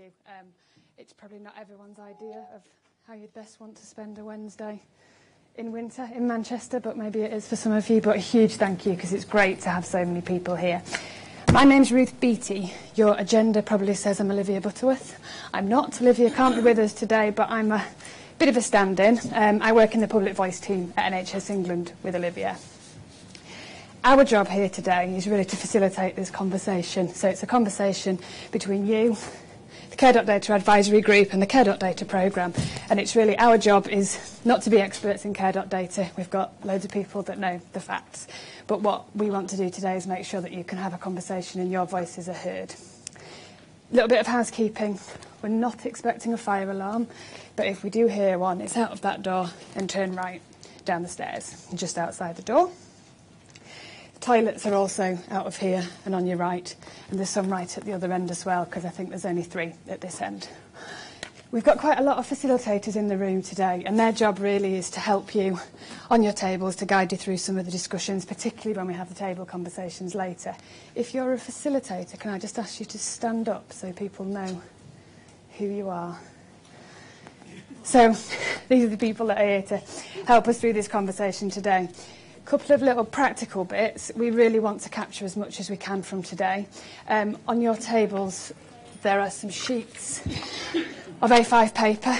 you. It's probably not everyone's idea of how you'd best want to spend a Wednesday in winter in Manchester, but maybe it is for some of you. But a huge thank you, because it's great to have so many people here. My name's Ruth Beattie. Your agenda probably says I'm Olivia Butterworth. I'm not. Olivia can't be with us today, but I'm a bit of a stand-in. I work in the Public Voice team at NHS England with Olivia. Our job here today is really to facilitate this conversation. So it's a conversation between you, the Care.Data Advisory Group and the Care.Data programme. And it's really, our job is not to be experts in Care.Data. We've got loads of people that know the facts. But what we want to do today is make sure that you can have a conversation and your voices are heard. A little bit of housekeeping. We're not expecting a fire alarm, but if we do hear one, it's out of that door and turn right down the stairs, just outside the door. The toilets are also out of here and on your right, and there's some right at the other end as well, because I think there's only 3 at this end. We've got quite a lot of facilitators in the room today, and their job really is to help you on your tables, to guide you through some of the discussions, particularly when we have the table conversations later. If you're a facilitator, can I just ask you to stand up so people know who you are? So these are the people that are here to help us through this conversation today. Couple of little practical bits. We really want to capture as much as we can from today. On your tables, there are some sheets of A5 paper.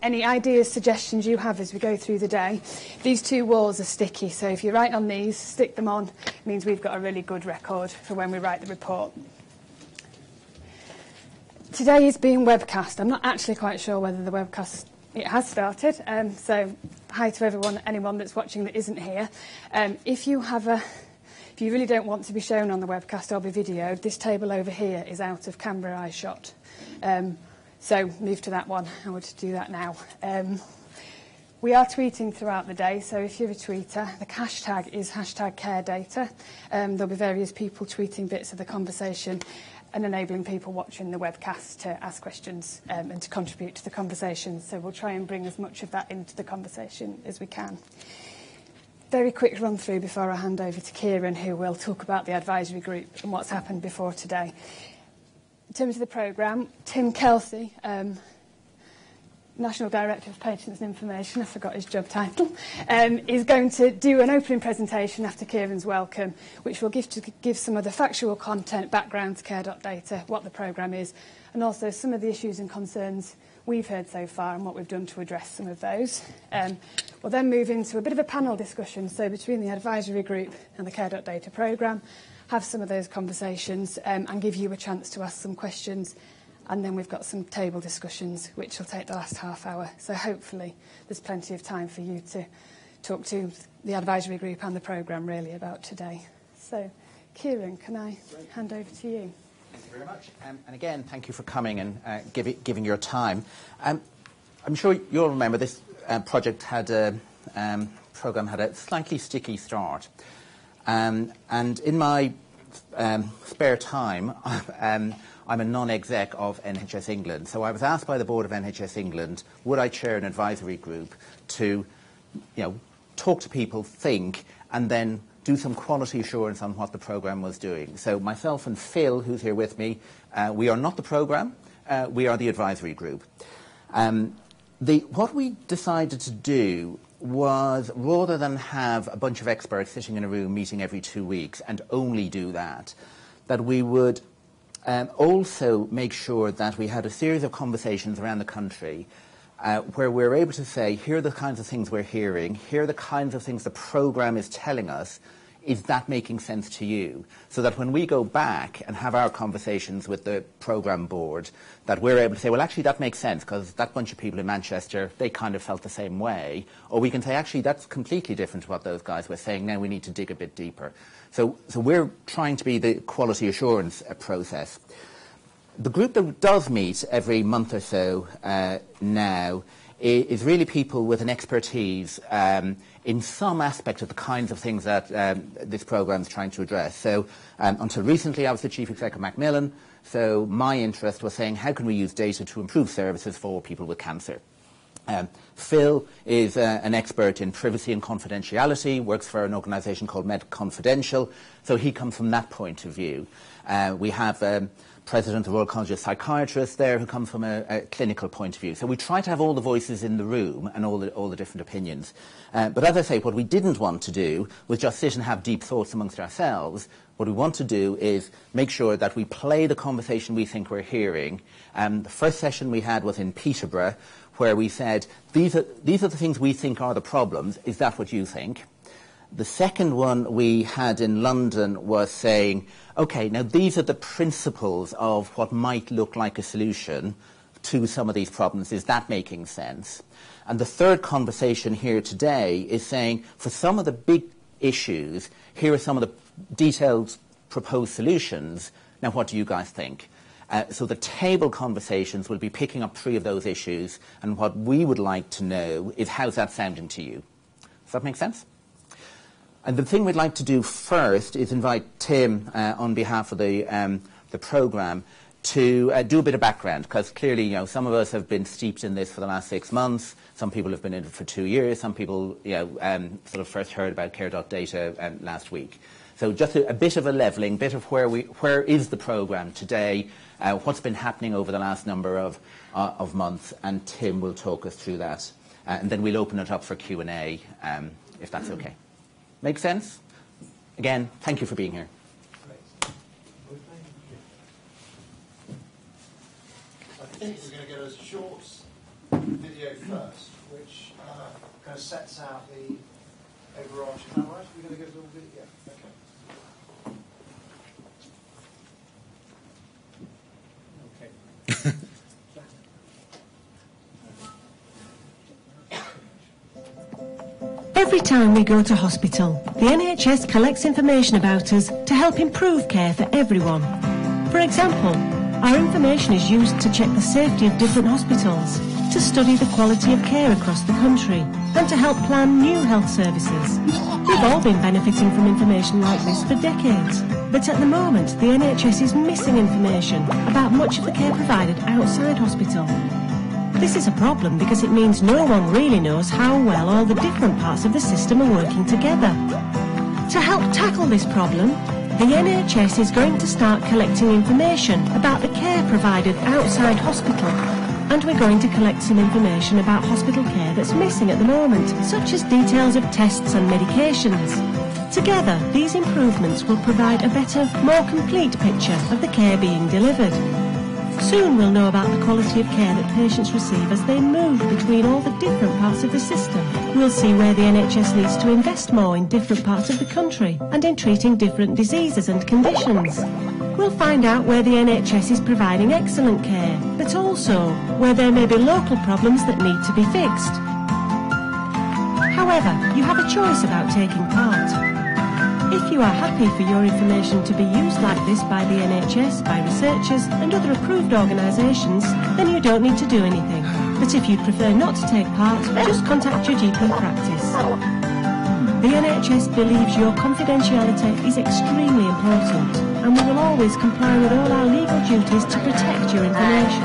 Any ideas, suggestions you have as we go through the day. These 2 walls are sticky, so if you write on these, stick them on, it means we've got a really good record for when we write the report. Today is being webcast. I'm not actually quite sure whether the webcast, it has started, so hi to anyone that's watching that isn't here. If you really don't want to be shown on the webcast or be videoed, this table over here is out of camera eye shot. So move to that one. I would do that now. We are tweeting throughout the day, so if you're a tweeter, the hashtag is #CareData. There'll be various people tweeting bits of the conversation and enabling people watching the webcast to ask questions and to contribute to the conversation. So we'll try and bring as much of that into the conversation as we can. Very quick run through before I hand over to Kieran, who will talk about the advisory group and what's happened before today. In terms of the programme, Tim Kelsey, National Director of Patents and Information, I forgot his job title, is going to do an opening presentation after Kieran's welcome, which will give some of the factual content, background to Care.Data, what the programme is, and also some of the issues and concerns we've heard so far and what we've done to address some of those. We'll then move into a bit of a panel discussion, so between the advisory group and the Care.Data programme, have some of those conversations and give you a chance to ask some questions. And then we've got some table discussions, which will take the last half hour. So hopefully there's plenty of time for you to talk to the advisory group and the programme, really, about today. So, Kieran, can I hand over to you? Thank you very much. And again, thank you for coming and giving your time. I'm sure you'll remember this project programme had a slightly sticky start. And in my spare time, I'm a non-exec of NHS England. So I was asked by the board of NHS England, would I chair an advisory group to, talk to people, think, and then do some quality assurance on what the programme was doing. So myself and Phil, who's here with me, we are not the programme, we are the advisory group. What we decided to do was, rather than have a bunch of experts sitting in a room meeting every 2 weeks and only do that we would also make sure that we had a series of conversations around the country where we're able to say, here are the kinds of things we're hearing, here are the kinds of things the programme is telling us, is that making sense to you? So that when we go back and have our conversations with the programme board, that we're able to say, well, actually, that makes sense, because that bunch of people in Manchester, they kind of felt the same way. Or we can say, actually, that's completely different to what those guys were saying. Now we need to dig a bit deeper. So we're trying to be the quality assurance process. The group that does meet every month or so now is really people with an expertise in some aspect of the kinds of things that this programme is trying to address. So until recently, I was the Chief Exec of Macmillan, so my interest was saying, how can we use data to improve services for people with cancer? Phil is an expert in privacy and confidentiality, works for an organisation called Med Confidential, so he comes from that point of view. We have President of the Royal College of Psychiatrists there who come from a clinical point of view. So we try to have all the voices in the room and all the different opinions. But as I say, what we didn't want to do was just sit and have deep thoughts amongst ourselves. What we want to do is make sure that we play the conversation we think we're hearing. The first session we had was in Peterborough, where we said, these are the things we think are the problems. Is that what you think? The second one we had in London was saying, OK, now these are the principles of what might look like a solution to some of these problems. Is that making sense? And the third conversation here today is saying, for some of the big issues, here are some of the detailed proposed solutions. Now, what do you guys think? So the table conversations will be picking up 3 of those issues, and what we would like to know is, how's that sounding to you? Does that make sense? And the thing we'd like to do first is invite Tim, on behalf of the programme, to do a bit of background, because clearly, you know, some of us have been steeped in this for the last 6 months. Some people have been in it for 2 years. Some people, you know, sort of first heard about Care.Data last week. So just a bit of a levelling, bit of where is the programme today, what's been happening over the last number of months, and Tim will talk us through that. And then we'll open it up for Q&A, if that's okay. Make sense? Again, thank you for being here. I think we're going to go as a short video first, which kind of sets out the overarching. Am I right? We're going to go to a little video. Yeah. Okay. Every time we go to hospital, the NHS collects information about us to help improve care for everyone. For example, our information is used to check the safety of different hospitals, to study the quality of care across the country, and to help plan new health services. We've all been benefiting from information like this for decades, but at the moment the NHS is missing information about much of the care provided outside hospital. This is a problem because it means no one really knows how well all the different parts of the system are working together. To help tackle this problem, the NHS is going to start collecting information about the care provided outside hospital, and we're going to collect some information about hospital care that's missing at the moment, such as details of tests and medications. Together, these improvements will provide a better, more complete picture of the care being delivered. Soon we'll know about the quality of care that patients receive as they move between all the different parts of the system. We'll see where the NHS needs to invest more in different parts of the country and in treating different diseases and conditions. We'll find out where the NHS is providing excellent care, but also where there may be local problems that need to be fixed. However, you have a choice about taking part. If you are happy for your information to be used like this by the NHS, by researchers and other approved organisations, then you don't need to do anything. But if you'd prefer not to take part, just contact your GP practice. The NHS believes your confidentiality is extremely important, and we will always comply with all our legal duties to protect your information.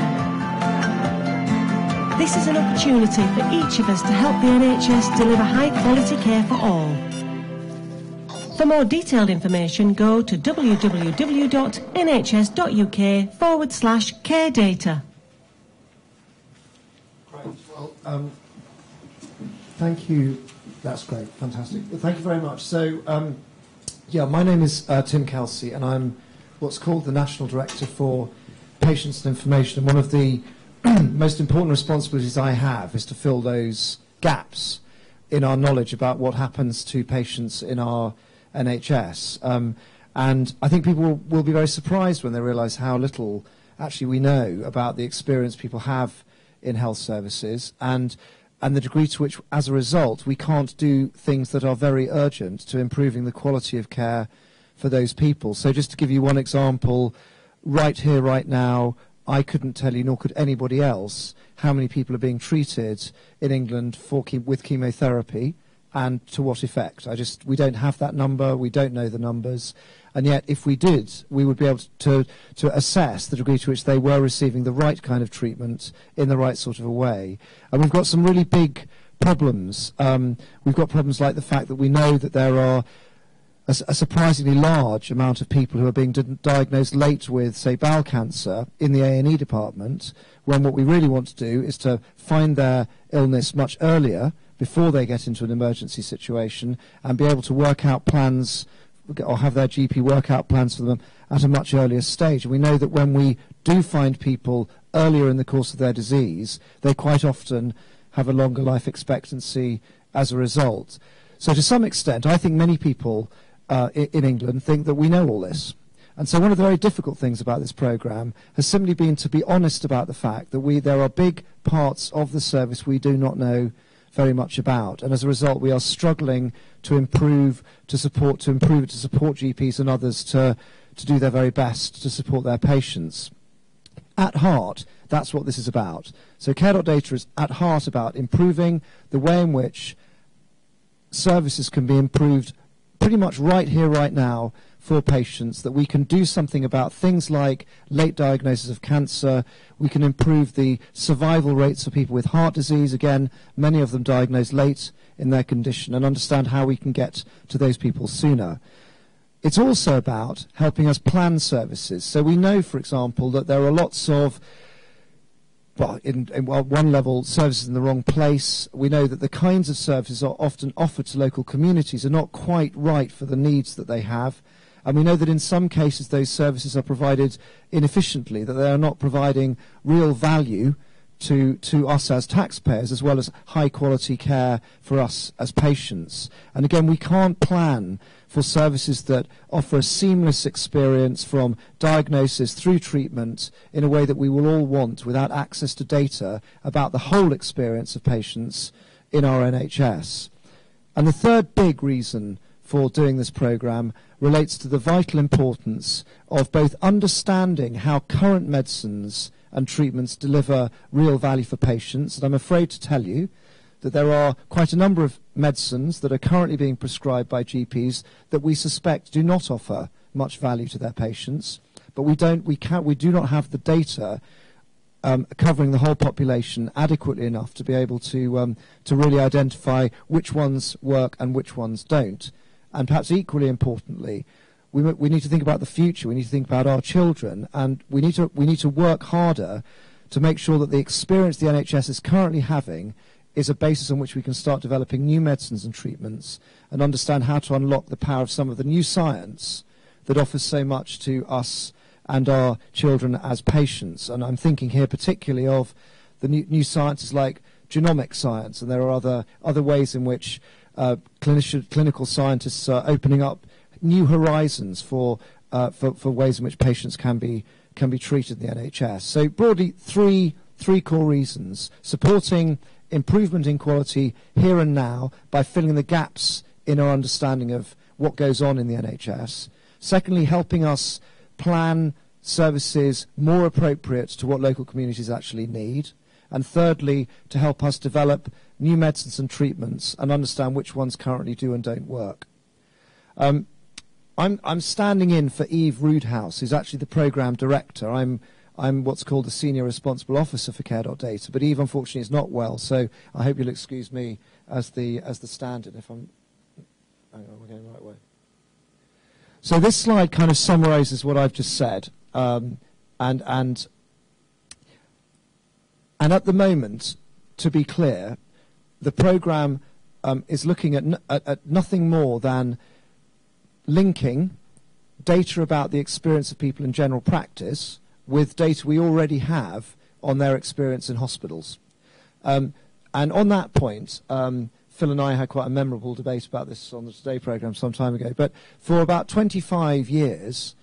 This is an opportunity for each of us to help the NHS deliver high-quality care for all. For more detailed information, go to www.nhs.uk/care-data. Great. Well, thank you. That's great. Fantastic. Well, thank you very much. So, yeah, my name is Tim Kelsey, and I'm what's called the National Director for Patients and Information. And one of the most important responsibilities I have is to fill those gaps in our knowledge about what happens to patients in our NHS. And I think people will be very surprised when they realise how little actually we know about the experience people have in health services and the degree to which, as a result, we can't do things that are very urgent to improving the quality of care for those people. So just to give you one example, right here, right now, I couldn't tell you, nor could anybody else, how many people are being treated in England with chemotherapy and to what effect. We don't have that number, we don't know the numbers, and yet if we did, we would be able to assess the degree to which they were receiving the right kind of treatment in the right sort of a way. And we've got some really big problems. We've got problems like the fact that we know that there are a surprisingly large amount of people who are being diagnosed late with, say, bowel cancer in the A&E department, when what we really want to do is to find their illness much earlier, before they get into an emergency situation, and be able to work out plans, or have their GP work out plans for them at a much earlier stage. And we know that when we do find people earlier in the course of their disease, they quite often have a longer life expectancy as a result. So to some extent, I think many people in England think that we know all this. And so one of the very difficult things about this programme has simply been to be honest about the fact that there are big parts of the service we do not know very much about. And as a result, we are struggling to improve it to support GPs and others to do their very best to support their patients. At heart, that's what this is about. So Care.Data is at heart about improving the way in which services can be improved pretty much right here, right now, for patients, that we can do something about things like late diagnosis of cancer. We can improve the survival rates for people with heart disease, again, many of them diagnosed late in their condition, and understand how we can get to those people sooner. It's also about helping us plan services. So we know, for example, that there are lots of, well, in one level, services in the wrong place. We know that the kinds of services are often offered to local communities are not quite right for the needs that they have. And we know that in some cases those services are provided inefficiently, that they are not providing real value to us as taxpayers, as well as high quality care for us as patients. And again, we can't plan for services that offer a seamless experience from diagnosis through treatment in a way that we will all want, without access to data about the whole experience of patients in our NHS. And the third big reason for doing this programme relates to the vital importance of both understanding how current medicines and treatments deliver real value for patients. And I'm afraid to tell you that there are quite a number of medicines that are currently being prescribed by GPs that we suspect do not offer much value to their patients, but we do not have the data covering the whole population adequately enough to be able to really identify which ones work and which ones don't. And perhaps equally importantly, we need to think about the future. We need to think about our children, and we need to work harder to make sure that the experience the NHS is currently having is a basis on which we can start developing new medicines and treatments, and understand how to unlock the power of some of the new science that offers so much to us and our children as patients. And I'm thinking here particularly of the new sciences like genomic science, and there are other ways in which clinical scientists are opening up new horizons for ways in which patients can be treated in the NHS. So broadly, three core reasons: supporting improvement in quality here and now by filling the gaps in our understanding of what goes on in the NHS. Secondly, helping us plan services more appropriate to what local communities actually need. And thirdly, to help us develop new medicines and treatments and understand which ones currently do and don't work. I'm standing in for Eve Roodhouse, who's actually the programme director. I'm what's called the senior responsible officer for Care.Data, but Eve unfortunately is not well, so I hope you'll excuse me as the stand-in if I'm. Hang on, we're going the right way. So this slide kind of summarises what I've just said, and at the moment, to be clear, the programme is looking at nothing more than linking data about the experience of people in general practice with data we already have on their experience in hospitals. And on that point, Phil and I had quite a memorable debate about this on the Today programme some time ago, but for about 25 years,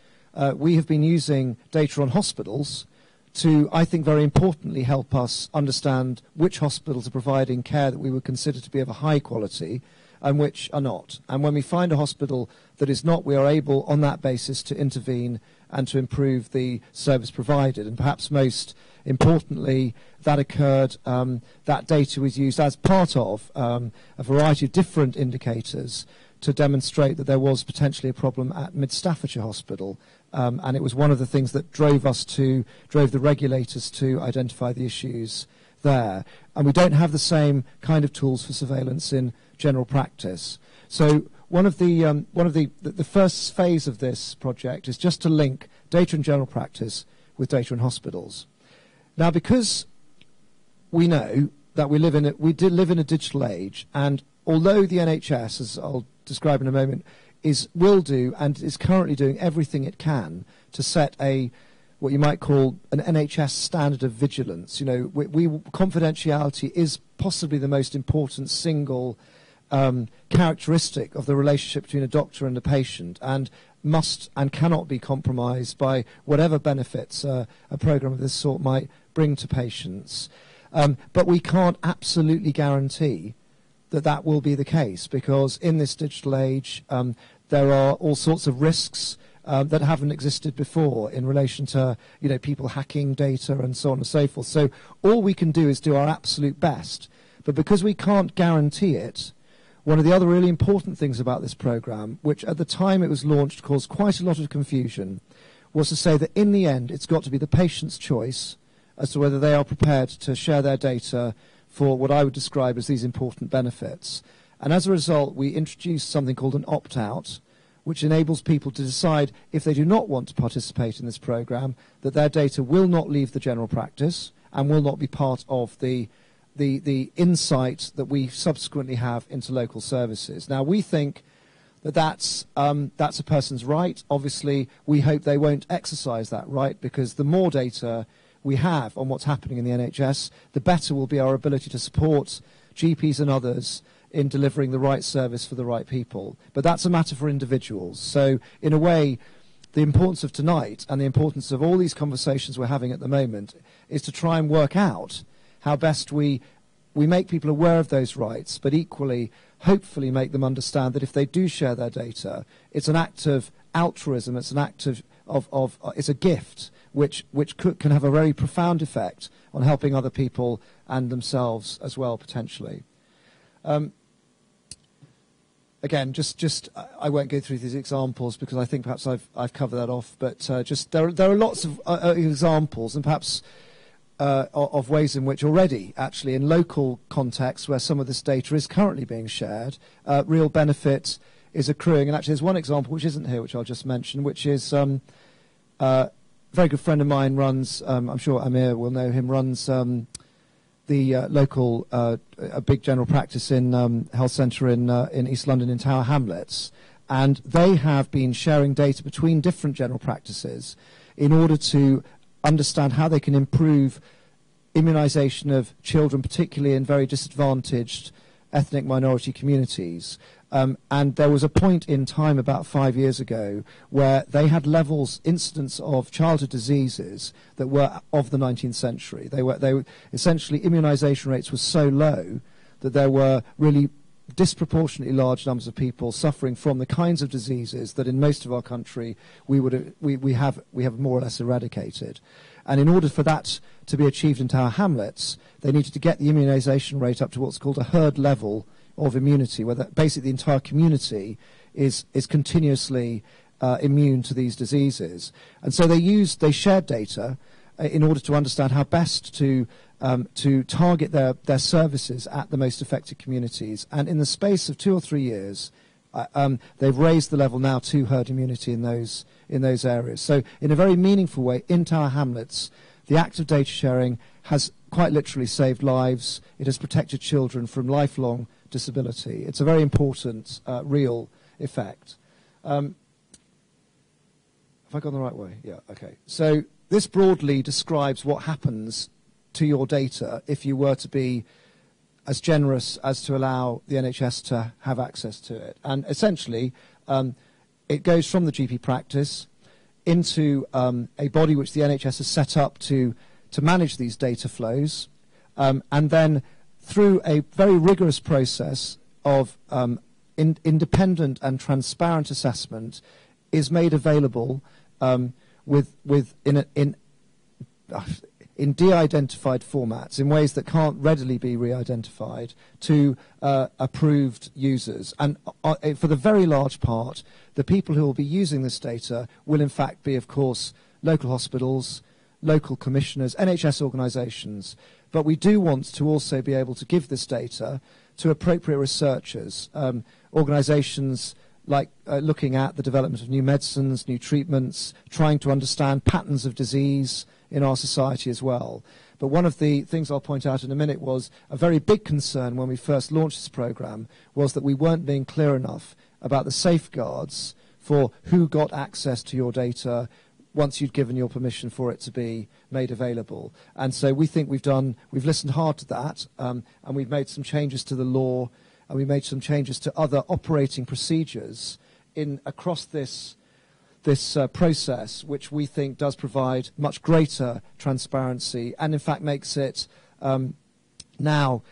we have been using data on hospitals to, I think very importantly, help us understand which hospitals are providing care that we would consider to be of a high quality and which are not. And when we find a hospital that is not, we are able, on that basis, to intervene and to improve the service provided. And perhaps most importantly, that occurred, that data was used as part of a variety of different indicators to demonstrate that there was potentially a problem at Mid Staffordshire Hospital. And it was one of the things that drove the regulators to identify the issues there. And we don't have the same kind of tools for surveillance in general practice. So one of the first phase of this project is just to link data in general practice with data in hospitals. Now, because we know that we live in a digital age, and although the NHS, as I'll describe in a moment, will do and is currently doing everything it can to set what you might call an NHS standard of vigilance. You know, confidentiality is possibly the most important single characteristic of the relationship between a doctor and a patient, and must and cannot be compromised by whatever benefits a program of this sort might bring to patients. But we can't absolutely guarantee that will be the case, because in this digital age there are all sorts of risks that haven't existed before in relation to, you know, people hacking data and so on and so forth. So all we can do is do our absolute best. But because we can't guarantee it, one of the other really important things about this program, which at the time it was launched caused quite a lot of confusion, was to say that in the end it's got to be the patient's choice as to whether they are prepared to share their data for what I would describe as these important benefits. And as a result, we introduced something called an opt-out, which enables people to decide, if they do not want to participate in this program, that their data will not leave the general practice and will not be part of the insight that we subsequently have into local services. Now, we think that that's a person's right. Obviously, we hope they won't exercise that right, because the more data we have on what's happening in the NHS, the better will be our ability to support GPs and others in delivering the right service for the right people. But that's a matter for individuals. So, in a way, the importance of tonight and the importance of all these conversations we're having at the moment is to try and work out how best we make people aware of those rights, but equally, hopefully make them understand that if they do share their data, it's an act of altruism, it's an act of it's a gift which can have a very profound effect on helping other people and themselves as well, potentially. Again, I won't go through these examples because I think perhaps I've covered that off, but there are lots of examples, and perhaps of ways in which already, actually, in local contexts where some of this data is currently being shared, real benefit is accruing. And actually, there's one example which isn't here, which I'll just mention, which is a very good friend of mine runs, I'm sure Amir will know him, runs the local, a big general practice in health centre in East London in Tower Hamlets. And they have been sharing data between different general practices in order to understand how they can improve immunisation of children, particularly in very disadvantaged ethnic minority communities. And there was a point in time about 5 years ago where they had incidence of childhood diseases that were of the 19th century. They were essentially, immunisation rates were so low that there were really disproportionately large numbers of people suffering from the kinds of diseases that in most of our country we have more or less eradicated. And in order for that to be achieved in Tower Hamlets, they needed to get the immunisation rate up to what's called a herd level of immunity, where basically the entire community is continuously immune to these diseases. And so they shared data in order to understand how best to target their services at the most affected communities. And in the space of 2 or 3 years, they've raised the level now to herd immunity in those areas. So in a very meaningful way, in Tower Hamlets, the act of data sharing has quite literally saved lives. It has protected children from lifelong disability. It's a very important, real effect. Have I gone the right way? Yeah, okay. So this broadly describes what happens to your data if you were to be as generous as to allow the NHS to have access to it. And essentially, it goes from the GP practice into a body which the NHS has set up to manage these data flows, and then through a very rigorous process of independent and transparent assessment is made available in de-identified formats, in ways that can't readily be re-identified, to approved users. And for the very large part, the people who will be using this data will in fact be, of course, local hospitals, local commissioners, NHS organisations. But we do want to also be able to give this data to appropriate researchers, organisations like looking at the development of new medicines, new treatments, trying to understand patterns of disease in our society as well. But one of the things I'll point out in a minute was a very big concern when we first launched this programme was that we weren't being clear enough about the safeguards for who got access to your data once you'd given your permission for it to be made available. And so we think we've listened hard to that, and we've made some changes to the law, and we made some changes to other operating procedures across this process, which we think does provide much greater transparency and in fact makes it now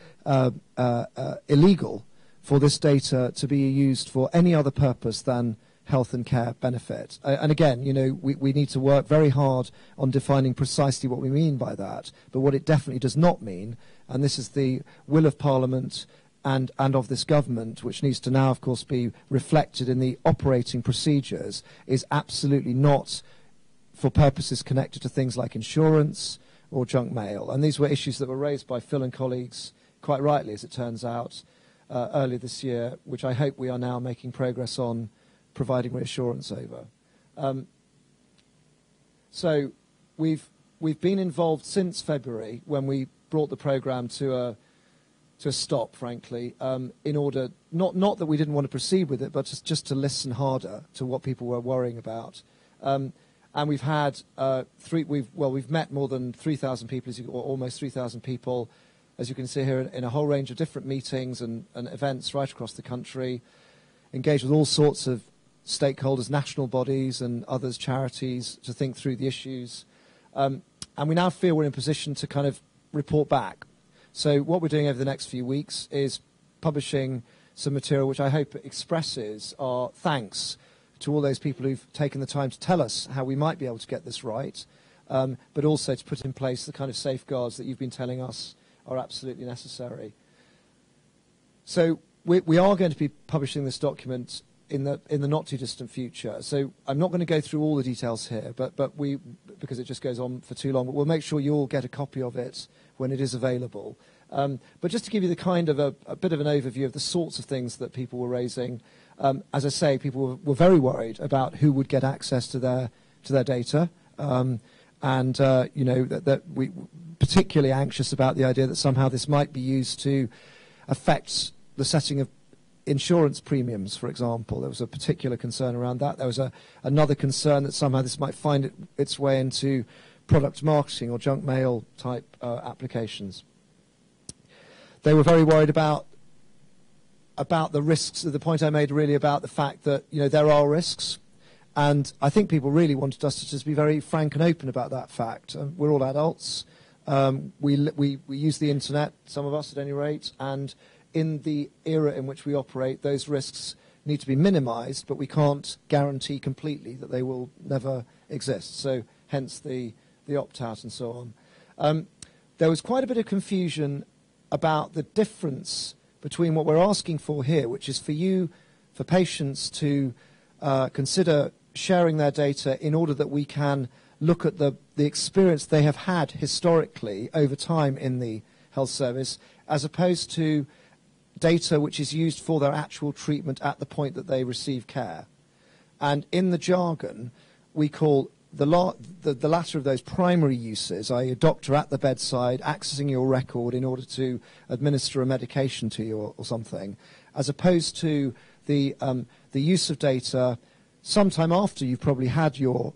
illegal for this data to be used for any other purpose than health and care benefit. And again, we need to work very hard on defining precisely what we mean by that. But what it definitely does not mean, and this is the will of Parliament and of this government, which needs to now, of course, be reflected in the operating procedures, is absolutely not for purposes connected to things like insurance or junk mail. And these were issues that were raised by Phil and colleagues, quite rightly, as it turns out, earlier this year, which I hope we are now making progress on providing reassurance over. So we've been involved since February, when we brought the programme to a stop, frankly, in order, not that we didn't want to proceed with it, but just to listen harder to what people were worrying about. And we've had we've met more than 3,000 people, or almost 3,000 people, as you can see here, in a whole range of different meetings and events right across the country, engaged with all sorts of stakeholders, national bodies and others, charities, to think through the issues. And we now feel we're in a position to kind of report back. So what we're doing over the next few weeks is publishing some material which I hope expresses our thanks to all those people who've taken the time to tell us how we might be able to get this right, but also to put in place the kind of safeguards that you've been telling us are absolutely necessary. So we are going to be publishing this document in the not too distant future. So I'm not going to go through all the details here, but because it just goes on for too long. But we'll make sure you all get a copy of it when it is available. But just to give you the kind of a bit of an overview of the sorts of things that people were raising, as I say, people were very worried about who would get access to their data, that we particularly anxious about the idea that somehow this might be used to affect the setting of insurance premiums, for example. There was a particular concern around that. There was another concern that somehow this might find its way into product marketing or junk mail type applications. They were very worried about the risks. The point I made really about the fact that there are risks, and I think people really wanted us to just be very frank and open about that fact. We're all adults. We use the internet, some of us at any rate, and in the era in which we operate, those risks need to be minimised, but we can't guarantee completely that they will never exist. So hence the opt-out and so on. There was quite a bit of confusion about the difference between what we're asking for here, which is for patients to consider sharing their data in order that we can look at the experience they have had historically over time in the health service, as opposed to data which is used for their actual treatment at the point that they receive care. And in the jargon, we call the latter of those primary uses, i.e. a doctor at the bedside accessing your record in order to administer a medication to you or something, as opposed to the use of data sometime after you've probably had your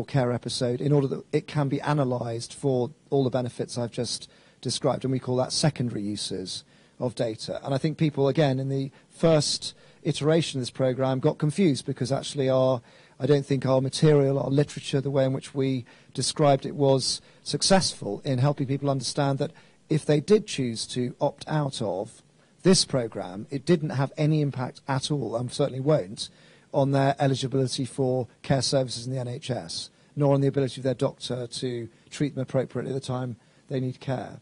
care episode, in order that it can be analysed for all the benefits I've just described, and we call that secondary uses of data. And I think people, again, in the first iteration of this programme got confused, because actually I don't think our material, our literature, the way in which we described it was successful in helping people understand that if they did choose to opt out of this programme, it didn't have any impact at all, and certainly won't, on their eligibility for care services in the NHS, nor on the ability of their doctor to treat them appropriately at the time they need care.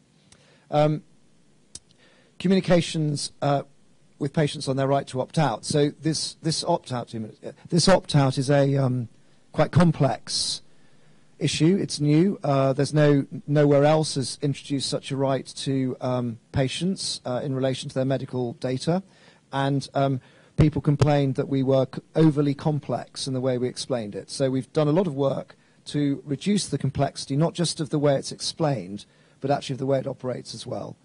Communications with patients on their right to opt out. So this opt out is a quite complex issue. It's new. There's nowhere else has introduced such a right to patients in relation to their medical data, and people complained that we were overly complex in the way we explained it. So we've done a lot of work to reduce the complexity, not just of the way it's explained, but actually of the way it operates as well.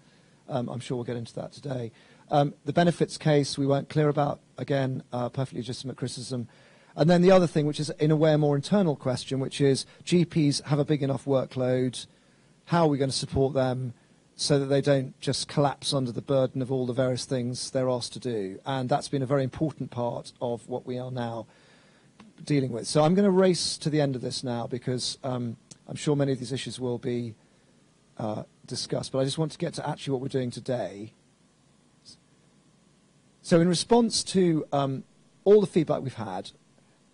I'm sure we'll get into that today. The benefits case we weren't clear about, again, perfectly legitimate criticism. And then the other thing, which is in a way a more internal question, which is GPs have a big enough workload. How are we going to support them so that they don't just collapse under the burden of all the various things they're asked to do? And that's been a very important part of what we are now dealing with. So I'm going to race to the end of this now because I'm sure many of these issues will be discussed. But I just want to get to actually what we're doing today. So in response to all the feedback we've had,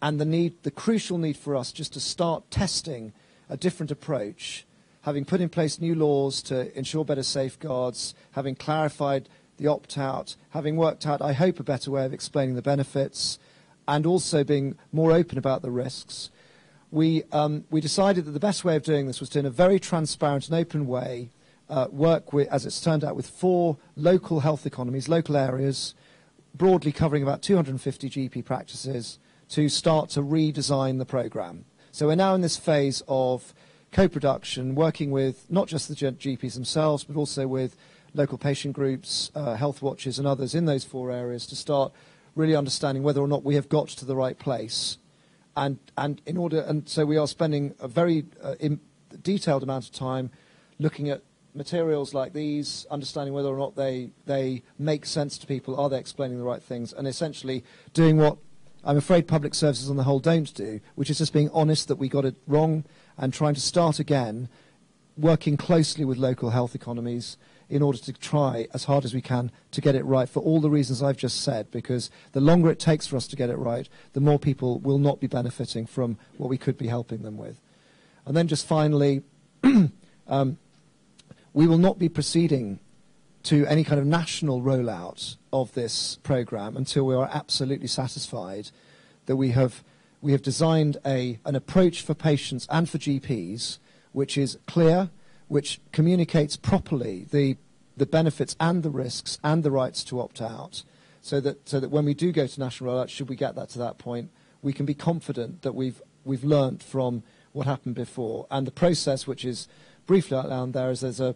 and the crucial need for us just to start testing a different approach, having put in place new laws to ensure better safeguards, having clarified the opt-out, having worked out, I hope, a better way of explaining the benefits, and also being more open about the risks, we decided that the best way of doing this was to, in a very transparent and open way, work with, as it's turned out, with 4 local health economies, local areas, broadly covering about 250 GP practices, to start to redesign the programme. So we're now in this phase of co-production, working with not just the GPs themselves, but also with local patient groups, health watchers and others in those 4 areas to start really understanding whether or not we have got to the right place. And so we are spending a very detailed amount of time looking at materials like these, understanding whether or not they make sense to people, are they explaining the right things, and essentially doing what I'm afraid public services on the whole don't do, which is just being honest that we got it wrong and trying to start again, working closely with local health economies in order to try as hard as we can to get it right for all the reasons I've just said, because the longer it takes for us to get it right, the more people will not be benefiting from what we could be helping them with. And then just finally, we will not be proceeding to any kind of national rollout of this programme until we are absolutely satisfied that we have designed an approach for patients and for GPs which is clear, which communicates properly the benefits and the risks and the rights to opt out, so that when we do go to national rollout, should we get that to that point, we can be confident that we've learnt from what happened before. And the process, which is briefly outlined there, is there's a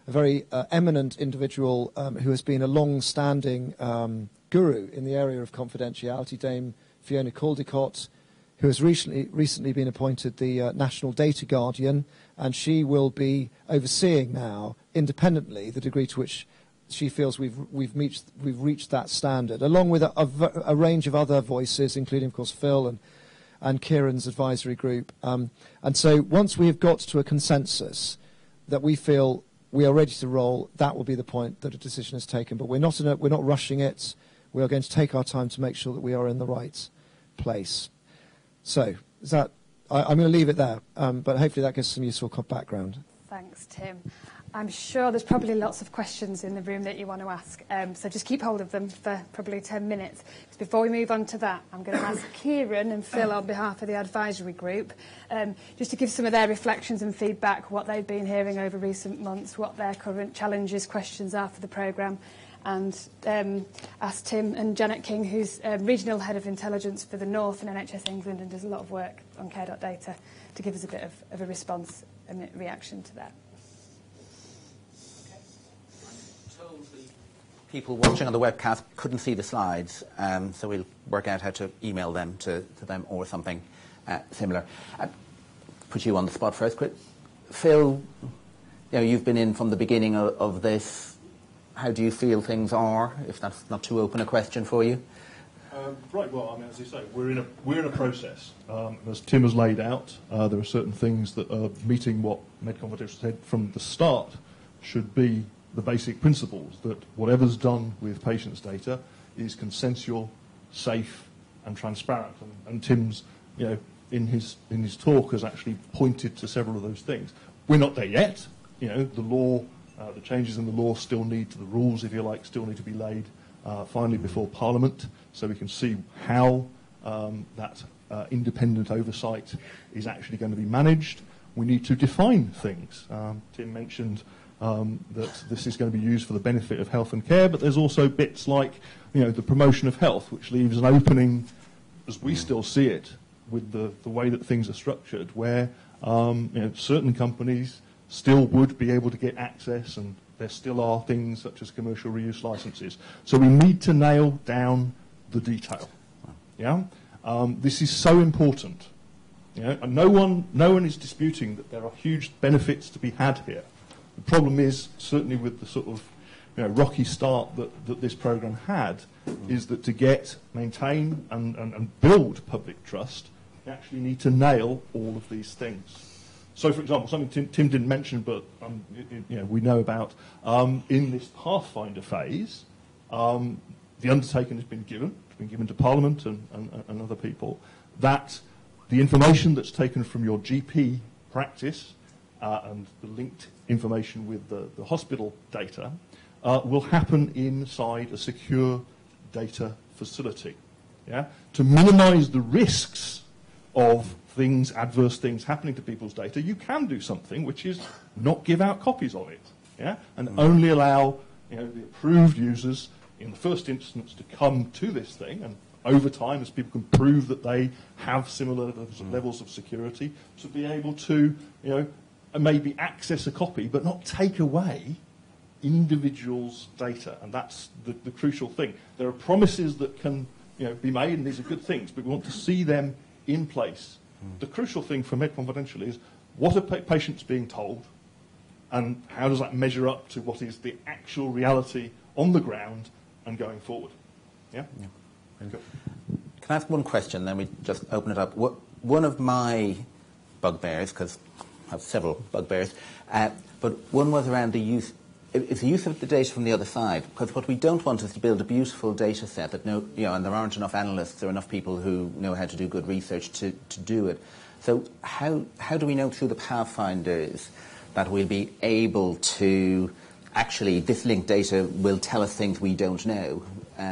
very eminent individual who has been a long-standing guru in the area of confidentiality, Dame Fiona Caldicott, who has recently been appointed the National Data Guardian, and she will be overseeing now, independently, the degree to which she feels we've reached that standard, along with a range of other voices, including, of course, Phil and Kieran's advisory group. And so once we have got to a consensus that we feel we are ready to roll, that will be the point that a decision is taken. But we're not rushing it. We are going to take our time to make sure that we are in the right place. So I'm going to leave it there, but hopefully that gives some useful background. Thanks, Tim. I'm sure there's probably lots of questions in the room that you want to ask, so just keep hold of them for probably 10 minutes. Before we move on to that, I'm going to ask Kieran and Phil on behalf of the advisory group just to give some of their reflections and feedback, what they've been hearing over recent months, what their current challenges, questions are for the programme, and ask Tim and Janet King, who's Regional Head of Intelligence for the North in NHS England and does a lot of work on care.data, to give us a bit of a response and reaction to that. People watching on the webcast couldn't see the slides, so we'll work out how to email them to them or something similar. Put you on the spot first, quick. Phil, you've been in from the beginning of this. How do you feel things are, if that's not too open a question for you? Right, well, I mean, as you say, we're in a process. As Tim has laid out, there are certain things that are meeting what MedConfidential said from the start should be the basic principles, that whatever's done with patients' data is consensual, safe and transparent. And Tim's, in his talk has actually pointed to several of those things. We're not there yet. The law, the changes in the law still need to, the rules, if you like, still need to be laid finally before Parliament, so we can see how that independent oversight is actually going to be managed. we need to define things. Tim mentioned that this is going to be used for the benefit of health and care, but there's also bits like, the promotion of health, which leaves an opening, as we still see it, with the way that things are structured, where certain companies still would be able to get access, and there still are things such as commercial reuse licenses. So we need to nail down the detail. Yeah, this is so important. And no one is disputing that there are huge benefits to be had here. The problem is, certainly with the sort of rocky start that this programme had, is that to maintain and build public trust, you actually need to nail all of these things. So, for example, something Tim didn't mention, but we know about, in this Pathfinder phase, the undertaking has been given to Parliament and other people, that the information that's taken from your GP practice and the linked information with the hospital data will happen inside a secure data facility. Yeah? To minimise the risks of adverse things happening to people's data, you can do something which is not give out copies of it, yeah, and only allow the approved users in the first instance to come to this thing, and over time, as people can prove that they have similar levels of security, to be able to maybe access a copy but not take away individuals' data, and that's the crucial thing. There are promises that can be made, and these are good things, but we want to see them in place. The crucial thing for Med Confidential is, what are patients being told, and how does that measure up to what is the actual reality on the ground and going forward? Yeah? Cool. Can I ask one question, then we just open it up? One of my bugbears, because I have several bugbears, but one was around the use. It's the use of the data from the other side, because what we don't want is to build a beautiful data set that and there aren't enough analysts or enough people who know how to do good research to do it. So how do we know through the Pathfinders that we'll be able to actually, this linked data will tell us things we don't know,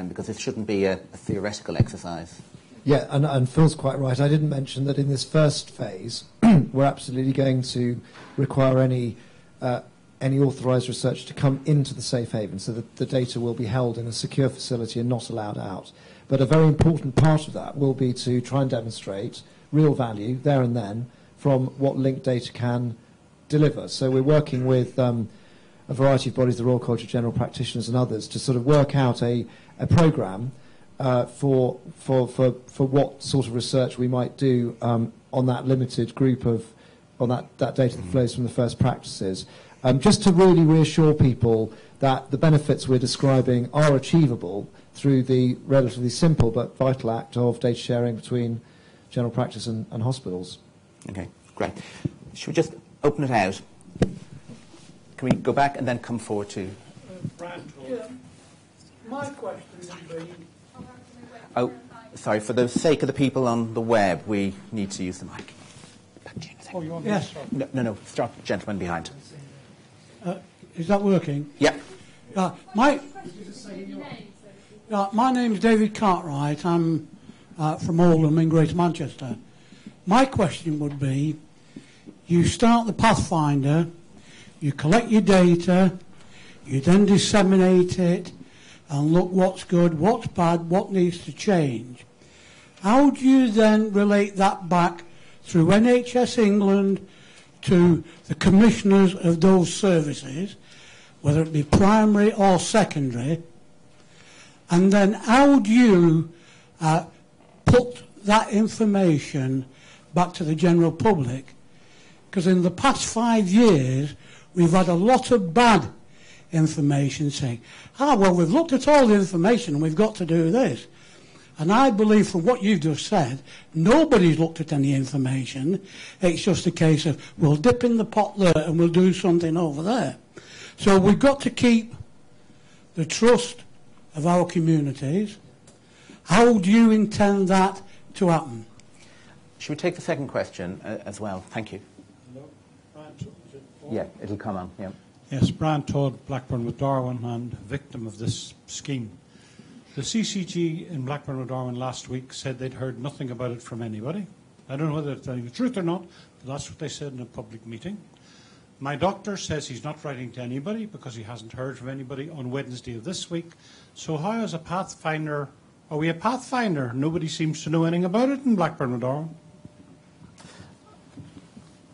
because it shouldn't be a theoretical exercise. Yeah, and Phil's quite right. I didn't mention that in this first phase, we're absolutely going to require any authorised research to come into the safe haven, so that the data will be held in a secure facility and not allowed out. But a very important part of that will be to try and demonstrate real value there and then from what linked data can deliver. So we're working with a variety of bodies, the Royal College of General Practitioners and others, to sort of work out a programme for what sort of research we might do on that limited group on that data that flows from the first practices. Just to really reassure people that the benefits we're describing are achievable through the relatively simple but vital act of data sharing between general practice and hospitals. Okay, great. Should we just open it out? Can we go back and then come forward to... My question would be... Oh, sorry, for the sake of the people on the web, we need to use the mic. Oh, you want me to start? No, start, gentleman behind. Is that working? Yeah. My name's David Cartwright. I'm from Oldham in Greater Manchester. My question would be, you start the Pathfinder, you collect your data, you then disseminate it, and look what's good, what's bad, what needs to change. How do you then relate that back through NHS England to the commissioners of those services, whether it be primary or secondary, and then how do you put that information back to the general public? Because in the past 5 years, we've had a lot of bad information saying, well, we've looked at all the information and we've got to do this. And I believe from what you've just said, nobody's looked at any information. It's just a case of, we'll dip in the pot there and we'll do something over there. So we've got to keep the trust of our communities. How do you intend that to happen? Should we take the second question as well? Thank you. Hello? Brian, yeah, it'll come on. Yeah. Yes, Brian Todd, Blackburn with Darwin, and victim of this scheme. The CCG in Blackburn with Darwin last week said they'd heard nothing about it from anybody. I don't know whether they're telling the truth or not, but that's what they said in a public meeting. My doctor says he's not writing to anybody because he hasn't heard from anybody on Wednesday of this week. So how is a Pathfinder, are we a Pathfinder? Nobody seems to know anything about it in Blackburn and Darwin.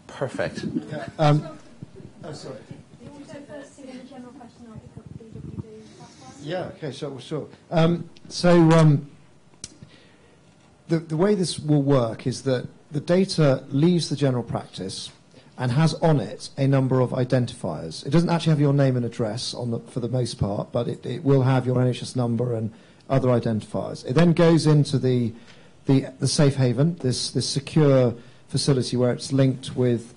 Perfect. Sorry. Yeah, okay, sure. The way this will work is that the data leaves the general practice and has on it a number of identifiers. It doesn't actually have your name and address for the most part, but it will have your NHS number and other identifiers. It then goes into the safe haven, this secure facility where it's linked with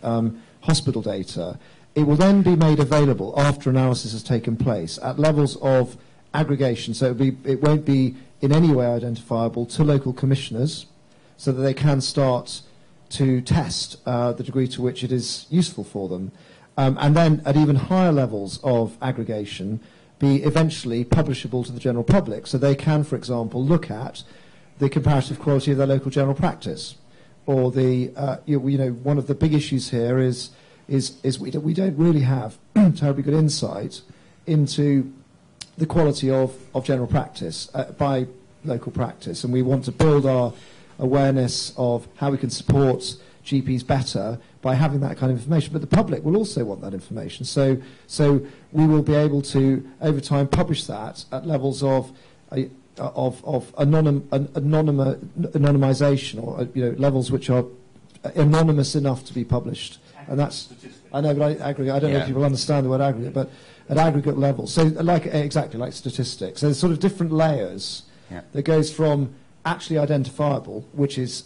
hospital data. It will then be made available after analysis has taken place at levels of aggregation, so it won't be in any way identifiable to local commissioners so that they can start to test the degree to which it is useful for them. And then at even higher levels of aggregation, be eventually publishable to the general public. So they can, for example, look at the comparative quality of their local general practice. Or one of the big issues here is we don't really have terribly good insight into the quality of general practice by local practice. And we want to build our awareness of how we can support GPs better by having that kind of information. But the public will also want that information. So we will be able to, over time, publish that at levels of anonymization, or levels which are anonymous enough to be published. And that's, I know, but I don't know if people understand the word aggregate, but at aggregate level. So exactly like statistics. So there's sort of different layers that goes from actually identifiable, which is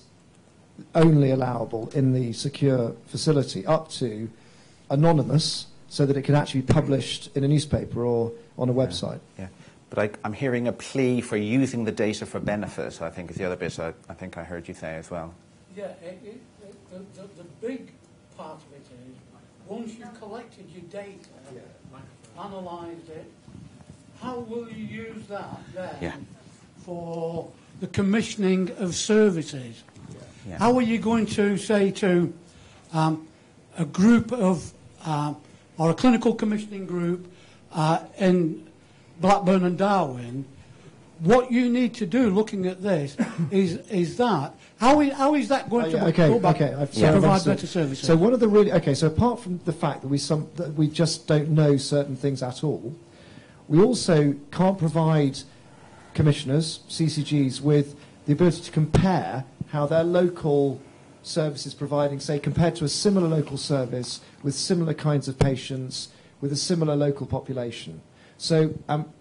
only allowable in the secure facility, up to anonymous, so that it can actually be published in a newspaper or on a website. Yeah. But I'm hearing a plea for using the data for benefit, I think is the other bit I think I heard you say as well. Yeah, the big part of it is, once you've collected your data, analysed it, how will you use that then for the commissioning of services? Yeah. How are you going to say to a group of, or a clinical commissioning group in Blackburn and Darwin, what you need to do looking at this is that, how is that going to provide better services? So one of the so apart from the fact that we just don't know certain things at all, we also can't provide commissioners, CCGs, with the ability to compare how their local service is providing, say, compared to a similar local service with similar kinds of patients, with a similar local population. So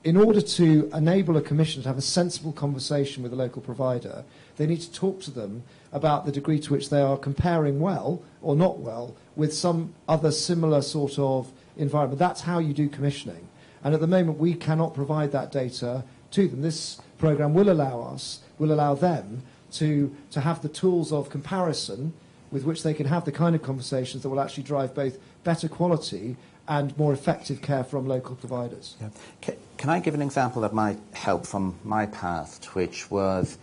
in order to enable a commissioner to have a sensible conversation with a local provider, they need to talk to them about the degree to which they are comparing well or not well with some other similar sort of environment. That's how you do commissioning. And at the moment, we cannot provide that data to them. This programme will allow them to have the tools of comparison with which they can have the kind of conversations that will actually drive both better quality and more effective care from local providers. Yeah. Can I give an example that might help from my past, which was,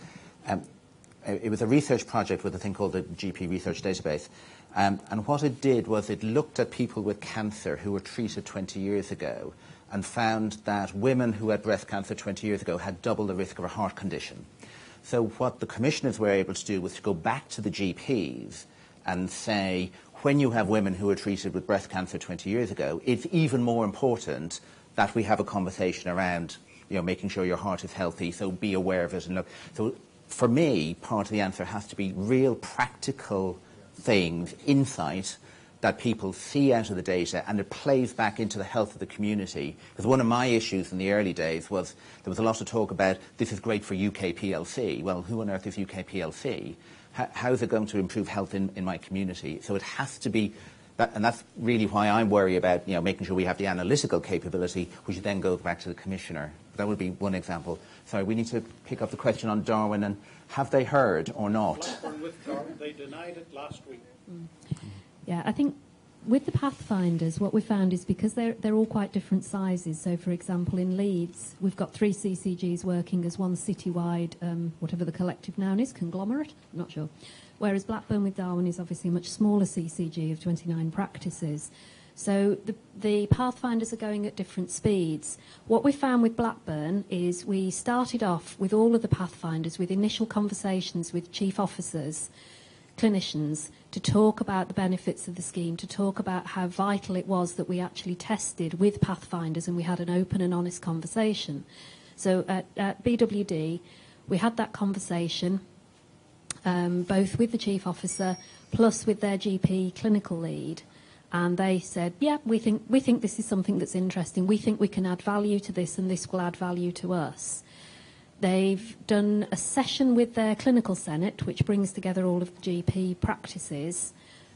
it was a research project with a thing called the GP Research Database. And what it did was it looked at people with cancer who were treated 20 years ago and found that women who had breast cancer 20 years ago had double the risk of a heart condition. So what the commissioners were able to do was to go back to the GPs and say, when you have women who were treated with breast cancer 20 years ago, it's even more important that we have a conversation around, making sure your heart is healthy, so be aware of it. And look. So for me, part of the answer has to be real practical things, insight, that people see out of the data, and it plays back into the health of the community. Because one of my issues in the early days was there was a lot of talk about this is great for UK PLC. Well, who on earth is UK PLC? How is it going to improve health in my community? So it has to be, and that's really why I worry about making sure we have the analytical capability, which then goes back to the commissioner. That would be one example. Sorry, we need to pick up the question on Darwin and have they heard or not? With Darwin, they denied it last week. Yeah, I think With the Pathfinders, what we found is because they're all quite different sizes. So, for example, in Leeds, we've got 3 CCGs working as one citywide, whatever the collective noun is, conglomerate, I'm not sure. Whereas Blackburn with Darwen is obviously a much smaller CCG of 29 practices. So the Pathfinders are going at different speeds. What we found with Blackburn is we started off with all of the Pathfinders with initial conversations with chief officers, clinicians, to talk about the benefits of the scheme, to talk about how vital it was that we actually tested with Pathfinders and we had an open and honest conversation. So at BWD, we had that conversation, both with the chief officer plus with their GP clinical lead. And they said, yeah, we think this is something that's interesting. We think we can add value to this and this will add value to us. They've done a session with their clinical senate, which brings together all of the GP practices.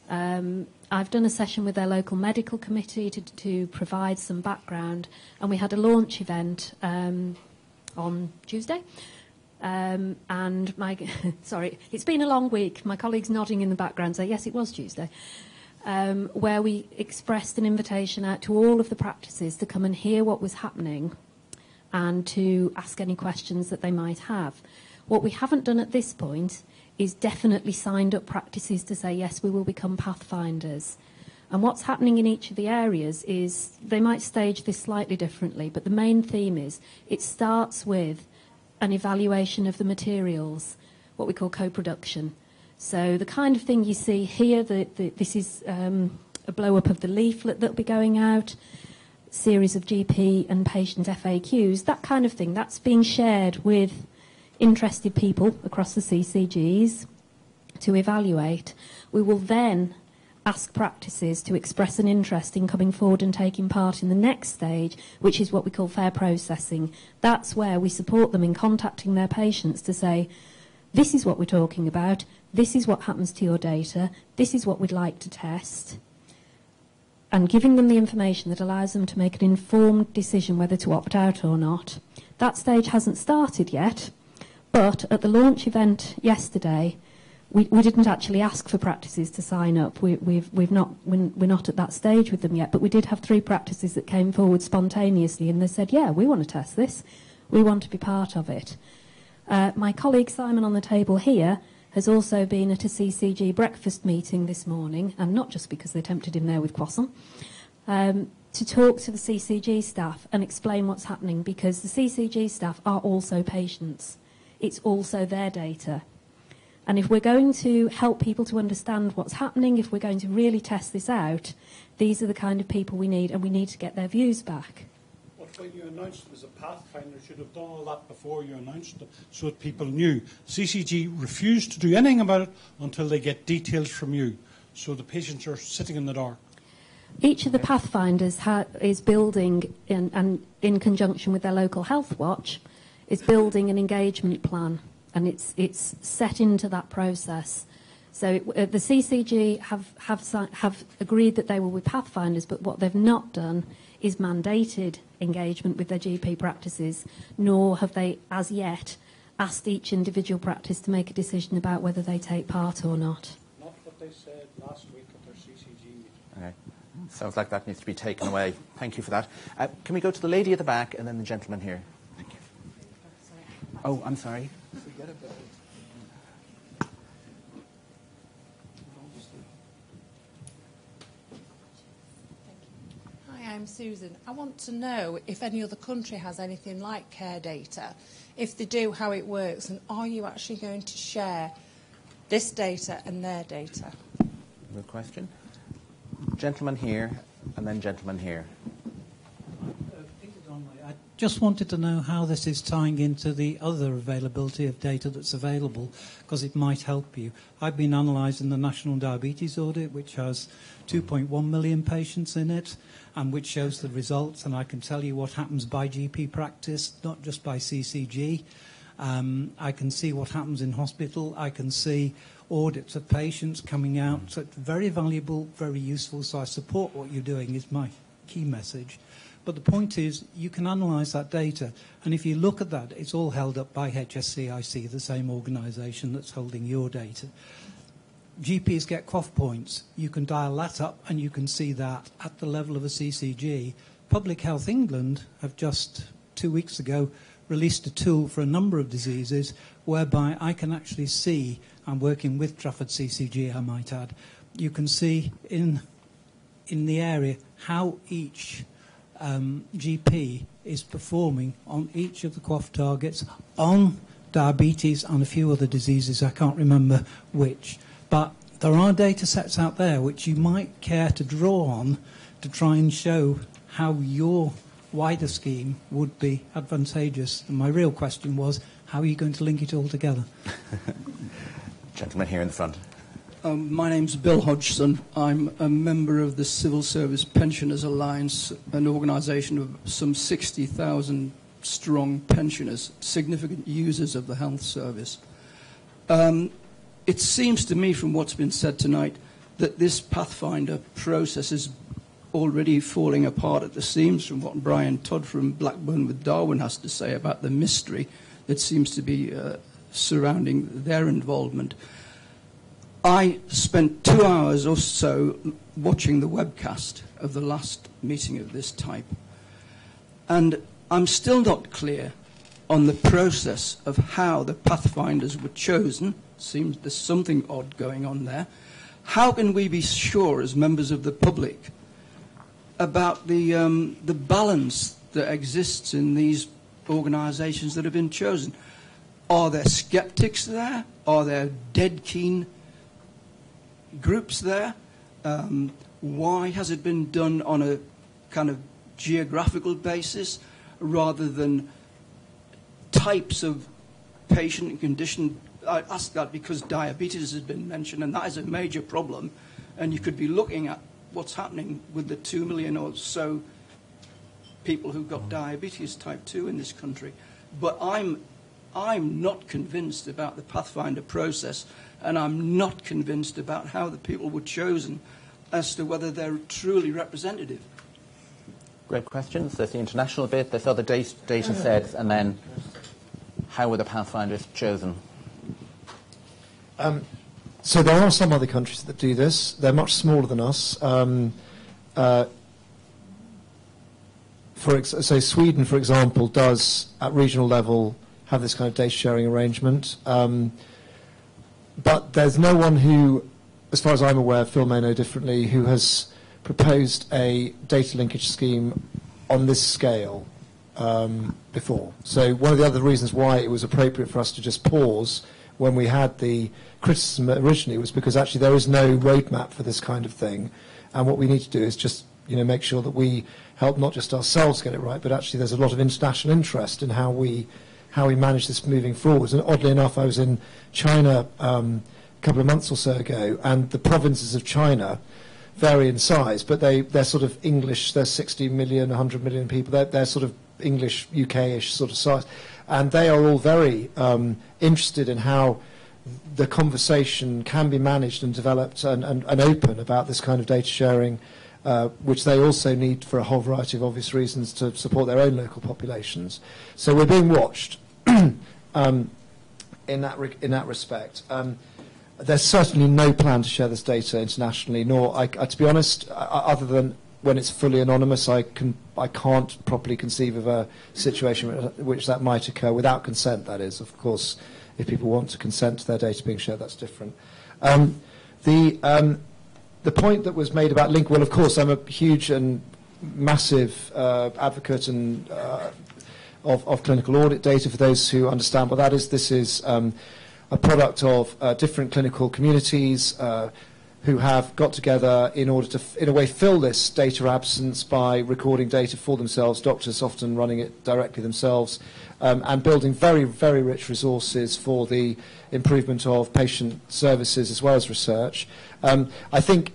I've done a session with their local medical committee to provide some background. And we had a launch event on Tuesday. And sorry, it's been a long week. My colleague's nodding in the background, so yes, it was Tuesday. Where we expressed an invitation out to all of the practices to come and hear what was happening and to ask any questions that they might have. What we haven't done at this point is definitely signed up practices to say, yes, we will become Pathfinders. And what's happening in each of the areas is they might stage this slightly differently, but the main theme is it starts with an evaluation of the materials, what we call co-production. So the kind of thing you see here, this is a blow-up of the leaflet that will be going out, series of GP and patient FAQs, that kind of thing. That's being shared with interested people across the CCGs to evaluate. We will then ask practices to express an interest in coming forward and taking part in the next stage, which is what we call fair processing. That's where we support them in contacting their patients to say, this is what we're talking about, this is what happens to your data, this is what we'd like to test, and giving them the information that allows them to make an informed decision whether to opt out or not. That stage hasn't started yet, but at the launch event yesterday, we didn't actually ask for practices to sign up. We're not at that stage with them yet, but we did have 3 practices that came forward spontaneously, and they said, yeah, we want to test this, we want to be part of it. My colleague Simon on the table here has also been at a CCG breakfast meeting this morning, and not just because they tempted him there with croissant, to talk to the CCG staff and explain what's happening, because the CCG staff are also patients. It's also their data. And if we're going to help people to understand what's happening, if we're going to really test this out, these are the kind of people we need, and we need to get their views back. When you announced it as a Pathfinder, you should have done all that before you announced it so that people knew. CCG refused to do anything about it until they get details from you. So the patients are sitting in the dark. Each of the Pathfinders is building, in conjunction with their local health watch, is building an engagement plan, and it's set into that process. So the CCG have agreed that they will be Pathfinders, but what they've not done is mandated engagement with their GP practices, nor have they, as yet, asked each individual practice to make a decision about whether they take part or not. Not what they said last week at their CCG meeting. Okay. Sounds like that needs to be taken away. Thank you for that. Can we go to the lady at the back and then the gentleman here? Thank you. Oh, I'm sorry. I'm Susan. I want to know if any other country has anything like care data. If they do, how it works, and are you actually going to share this data and their data? Good question. Gentleman here, and then gentleman here. I just wanted to know how this is tying into the other availability of data that's available, because it might help you. I've been analysing the National Diabetes Audit, which has 2.1 million patients in it, and which shows the results, and I can tell you what happens by GP practice, not just by CCG. I can see what happens in hospital. I can see audits of patients coming out. So it's very valuable, very useful. So I support what you're doing is my key message. But the point is, you can analyse that data. And if you look at that, it's all held up by HSCIC, the same organisation that's holding your data. GPs get cough points. You can dial that up and you can see that at the level of a CCG. Public Health England have just 2 weeks ago released a tool for a number of diseases whereby I can actually see, I'm working with Trafford CCG, I might add, you can see in the area how each GP is performing on each of the cough targets, on diabetes and a few other diseases, I can't remember which. But there are data sets out there which you might care to draw on to try and show how your wider scheme would be advantageous. And my real question was, how are you going to link it all together? Gentleman here in the front. My name's Bill Hodgson. I'm a member of the Civil Service Pensioners Alliance, an organisation of some 60,000 strong pensioners, significant users of the health service. It seems to me from what's been said tonight that this Pathfinder process is already falling apart at the seams, from what Brian Todd from Blackburn with Darwin has to say about the mystery that seems to be surrounding their involvement. I spent 2 hours or so watching the webcast of the last meeting of this type, and I'm still not clear on the process of how the Pathfinders were chosen. Seems there's something odd going on there. How can we be sure as members of the public about the balance that exists in these organisations that have been chosen? Are there sceptics there? Are there dead keen groups there? Why has it been done on a kind of geographical basis rather than types of patient and condition? I ask that because diabetes has been mentioned, and that is a major problem, and you could be looking at what's happening with the 2 million or so people who've got diabetes type 2 in this country. But I'm not convinced about the Pathfinder process, and I'm not convinced about how the people were chosen as to whether they're truly representative. Great questions. There's the international bit, there's other data sets, and then how were the Pathfinders chosen? So there are some other countries that do this. They're much smaller than us. So Sweden, for example, does at regional level have this kind of data sharing arrangement. But there's no one who, as far as I'm aware, Phil may know differently, who has proposed a data linkage scheme on this scale before. So one of the other reasons why it was appropriate for us to just pause when we had the criticism originally was because actually there is no roadmap for this kind of thing, and what we need to do is just make sure that we help not just ourselves get it right, but actually there's a lot of international interest in how we manage this moving forwards. And oddly enough, I was in China a couple of months or so ago, and the provinces of China vary in size, but they're sort of English. There's 60 million, 100 million people. They're sort of English, UK-ish sort of size, and they are all very interested in how the conversation can be managed and developed and open about this kind of data sharing, which they also need for a whole variety of obvious reasons to support their own local populations. So we're being watched in that respect. There's certainly no plan to share this data internationally, nor, to be honest, other than when it's fully anonymous, I can't properly conceive of a situation which that might occur without consent, that is. Of course, if people want to consent to their data being shared, that's different. The point that was made about link, well, of course, I'm a huge and massive advocate and of clinical audit data. For those who understand what that is, this is a product of different clinical communities who have got together in order to, in a way, fill this data absence by recording data for themselves, doctors often running it directly themselves, and building very, very rich resources for the improvement of patient services as well as research. I think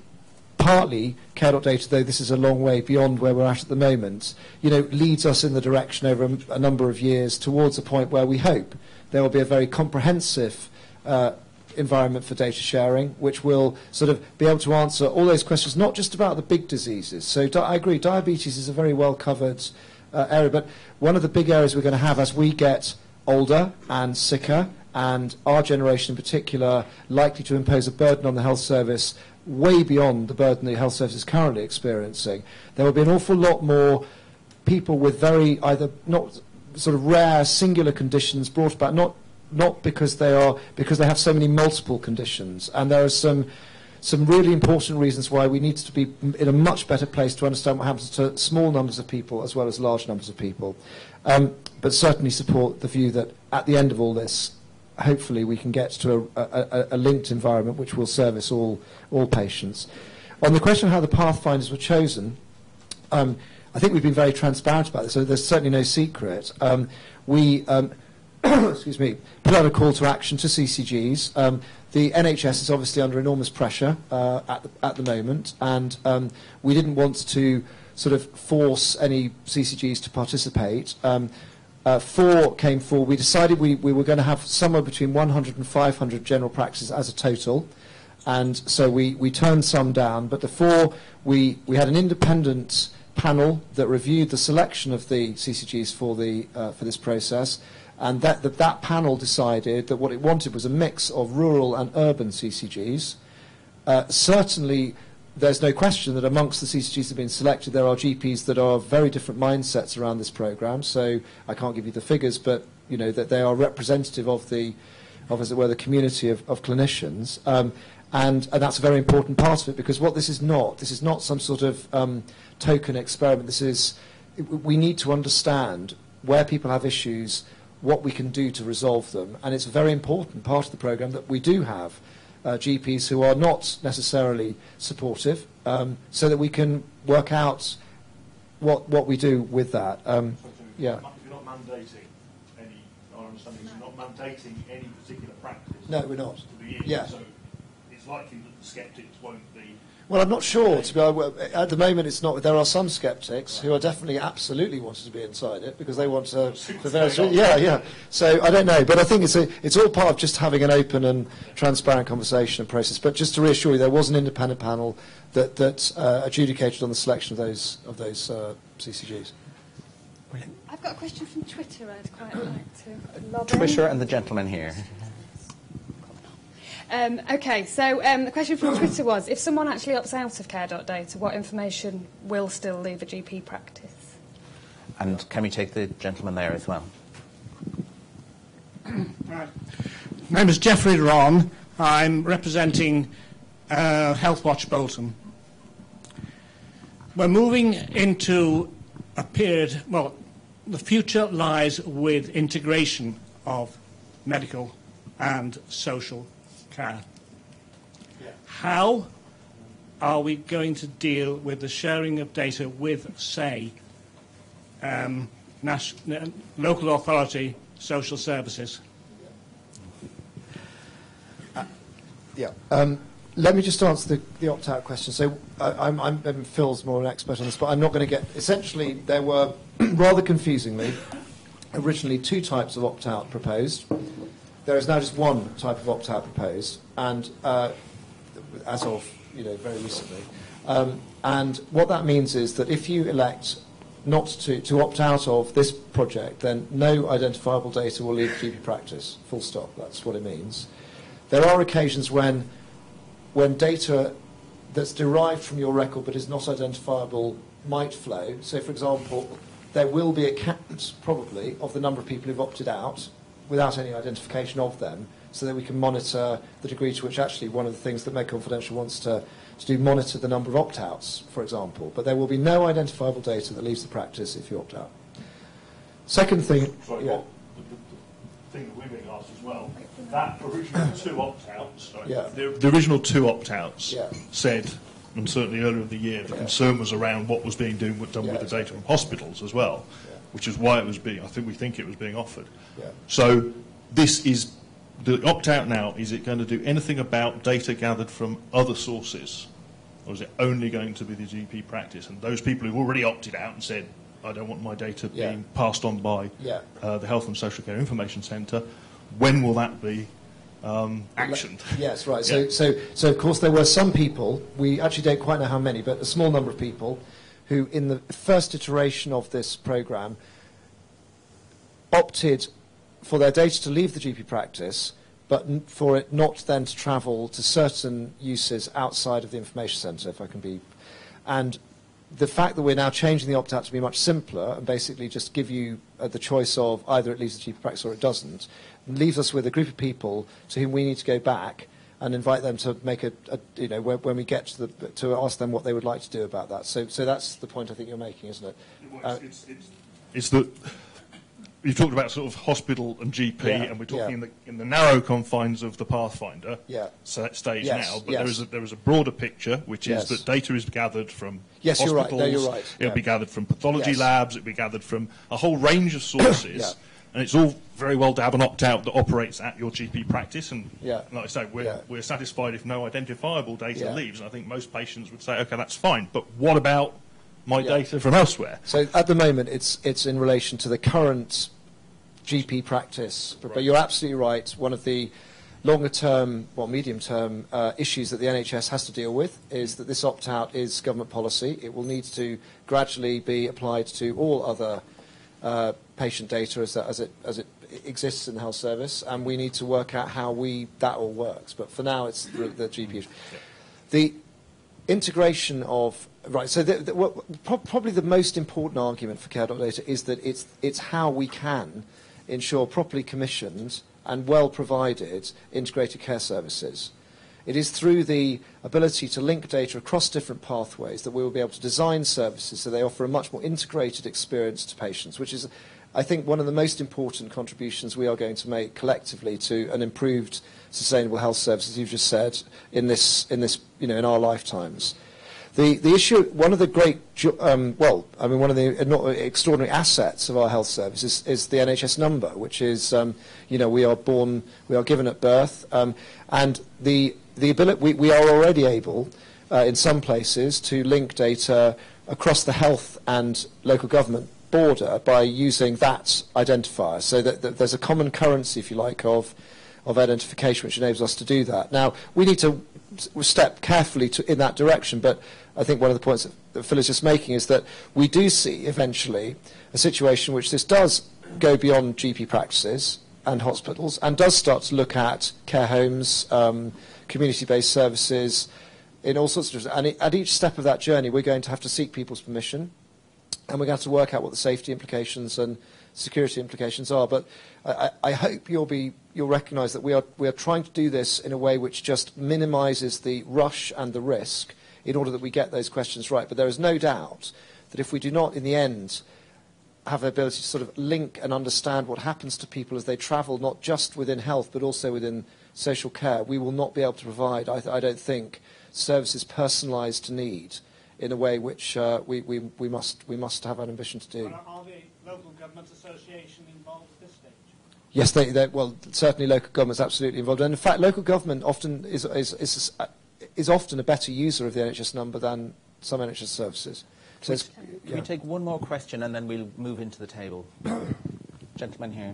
partly Care.Data, though this is a long way beyond where we're at the moment, leads us in the direction over a number of years towards a point where we hope there will be a very comprehensive environment for data sharing, which will sort of be able to answer all those questions, not just about the big diseases. So I agree, diabetes is a very well covered area, but one of the big areas we're going to have as we get older and sicker and our generation in particular likely to impose a burden on the health service way beyond the burden the health service is currently experiencing. There will be an awful lot more people with very either not sort of rare singular conditions brought about not because they have so many multiple conditions, and there are some really important reasons why we need to be in a much better place to understand what happens to small numbers of people as well as large numbers of people. But certainly support the view that at the end of all this, hopefully we can get to a linked environment which will service all patients. On the question of how the pathfinders were chosen, I think we've been very transparent about this, so there's certainly no secret. We excuse me, put out a call to action to CCGs. The NHS is obviously under enormous pressure at the moment, and we didn't want to sort of force any CCGs to participate. 4 came forward. We decided we were going to have somewhere between 100 and 500 general practices as a total, and so we turned some down. But the 4, we had an independent panel that reviewed the selection of the CCGs for this process, and that panel decided that what it wanted was a mix of rural and urban CCGs. Certainly, there's no question that amongst the CCGs that have been selected, there are GPs that are very different mindsets around this programme. So I can't give you the figures, but you know that they are representative of as it were, the community of clinicians, and that's a very important part of it, because what this is not some sort of token experiment. We need to understand where people have issues, what we can do to resolve them, and it's a very important part of the programme that we do have GPs who are not necessarily supportive, so that we can work out what we do with that. Yeah. If you're not mandating any, our understanding is you're not mandating any particular practice. No, we're not. To be in. Yeah. So it's likely that the sceptics won't be. Well, I'm not sure. At the moment, it's not. There are some sceptics who are definitely absolutely wanting to be inside it because they want to. For various reasons. Yeah. So I don't know, but I think it's all part of just having an open and transparent conversation and process. But just to reassure you, there was an independent panel that adjudicated on the selection of those CCGs. Brilliant. I've got a question from Twitter. I'd quite like to log Twitter and the gentleman here. Okay, so the question from Twitter was, if someone actually opts out of care.data, what information will still leave a GP practice? And can we take the gentleman there as well? Right. My name is Geoffrey Ron. I'm representing Healthwatch Bolton. We're moving into a period, well, the future lies with integration of medical and social care. How are we going to deal with the sharing of data with, say, local authority social services? Let me just answer the opt-out question. So I'm Phil's more an expert on this, but I'm not going to get... Essentially, there were, rather confusingly, originally 2 types of opt-out proposed. There is now just 1 type of opt-out proposed, and as of very recently. And what that means is that if you elect not to opt out of this project, then no identifiable data will leave GP practice. Full stop. That's what it means. There are occasions when data that's derived from your record but is not identifiable might flow. So, for example, there will be a count, probably, of the number of people who've opted out without any identification of them, so that we can monitor the degree to which actually one of the things that Med Confidential wants to do, monitor the number of opt-outs, for example. But there will be no identifiable data that leaves the practice if you opt out. Second thing... Sorry, the thing that we're being asked as well, that original 2 opt-outs, the original 2 opt-outs said, and certainly earlier in the year, the concern was around what was being done with the data from hospitals as well, which is why it was being, we think it was being offered. So this is, the opt-out now, is it going to do anything about data gathered from other sources, or is it only going to be the GP practice? And those people who've already opted out and said, I don't want my data being passed on by the Health and Social Care Information Centre, when will that be actioned? Yes, right. So of course there were some people, we actually don't quite know how many, but a small number of people who in the first iteration of this programme opted for their data to leave the GP practice, but for it not then to travel to certain uses outside of the information centre, if I can be. And the fact that we're now changing the opt-out to be much simpler and basically just give you the choice of either it leaves the GP practice or it doesn't, leaves us with a group of people to whom we need to go back and invite them to make when we get to ask them what they would like to do about that. So that's the point I think you're making, isn't it? It's that you've talked about sort of hospital and GP, and we're talking in the narrow confines of the Pathfinder stage now. But there is a broader picture, which is that data is gathered from hospitals. You're right. No, you're right. It'll be gathered from pathology labs. It'll be gathered from a whole range of sources. And it's all very well to have an opt-out that operates at your GP practice. And like I say, we're satisfied if no identifiable data leaves. And I think most patients would say, OK, that's fine. But what about my data from elsewhere? So at the moment, it's in relation to the current GP practice. But you're absolutely right. One of the longer-term, medium-term issues that the NHS has to deal with is that this opt-out is government policy. It will need to gradually be applied to all other patient data as it exists in the health service, and we need to work out how that all works. But for now, it's the GP issue. The integration of so probably the most important argument for care.data is that it's how we can ensure properly commissioned and well provided integrated care services. It is through the ability to link data across different pathways that we will be able to design services so they offer a much more integrated experience to patients, which is, I think, one of the most important contributions we are going to make collectively to an improved sustainable health service, as you've just said, in in our lifetimes. The issue, one of the great, one of the extraordinary assets of our health service is the NHS number, which is, we are given at birth, and the ability, we are already able, in some places, to link data across the health and local government border by using that identifier, so that there's a common currency, if you like, of identification which enables us to do that. Now, we need to step carefully in that direction, but I think one of the points that Phil is just making is that we do see eventually a situation which this does go beyond GP practices and hospitals and does start to look at care homes, community-based services, in all sorts of... And at each step of that journey, we're going to have to seek people's permission, and we're going to have to work out what the safety implications and security implications are. But I hope you'll recognise that we are trying to do this in a way which just minimises the rush and the risk in order that we get those questions right. But there is no doubt that if we do not, in the end, have the ability to sort of link and understand what happens to people as they travel, not just within health, but also within social care, we will not be able to provide, I don't think, services personalised to need in a way which we must have an ambition to do. Are the local government association involved at this stage? Yes, certainly local government's absolutely involved. And in fact, local government often is often a better user of the NHS number than some NHS services. So can we take one more question and then we'll move into the table? Gentleman here.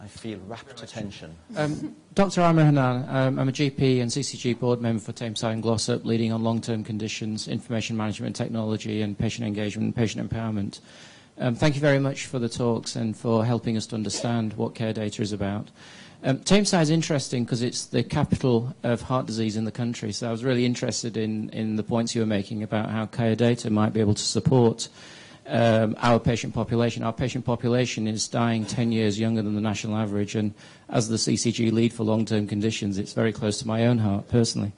I feel rapt attention. Dr. Amir Hanan, I'm a GP and CCG board member for Tameside and Glossop, leading on long-term conditions, information management technology and patient engagement and patient empowerment. Thank you very much for the talks and for helping us to understand what care data is about. Tameside is interesting because it's the capital of heart disease in the country, so I was really interested in the points you were making about how care data might be able to support our patient population. Our patient population is dying 10 years younger than the national average, and as the CCG lead for long-term conditions, it's very close to my own heart personally.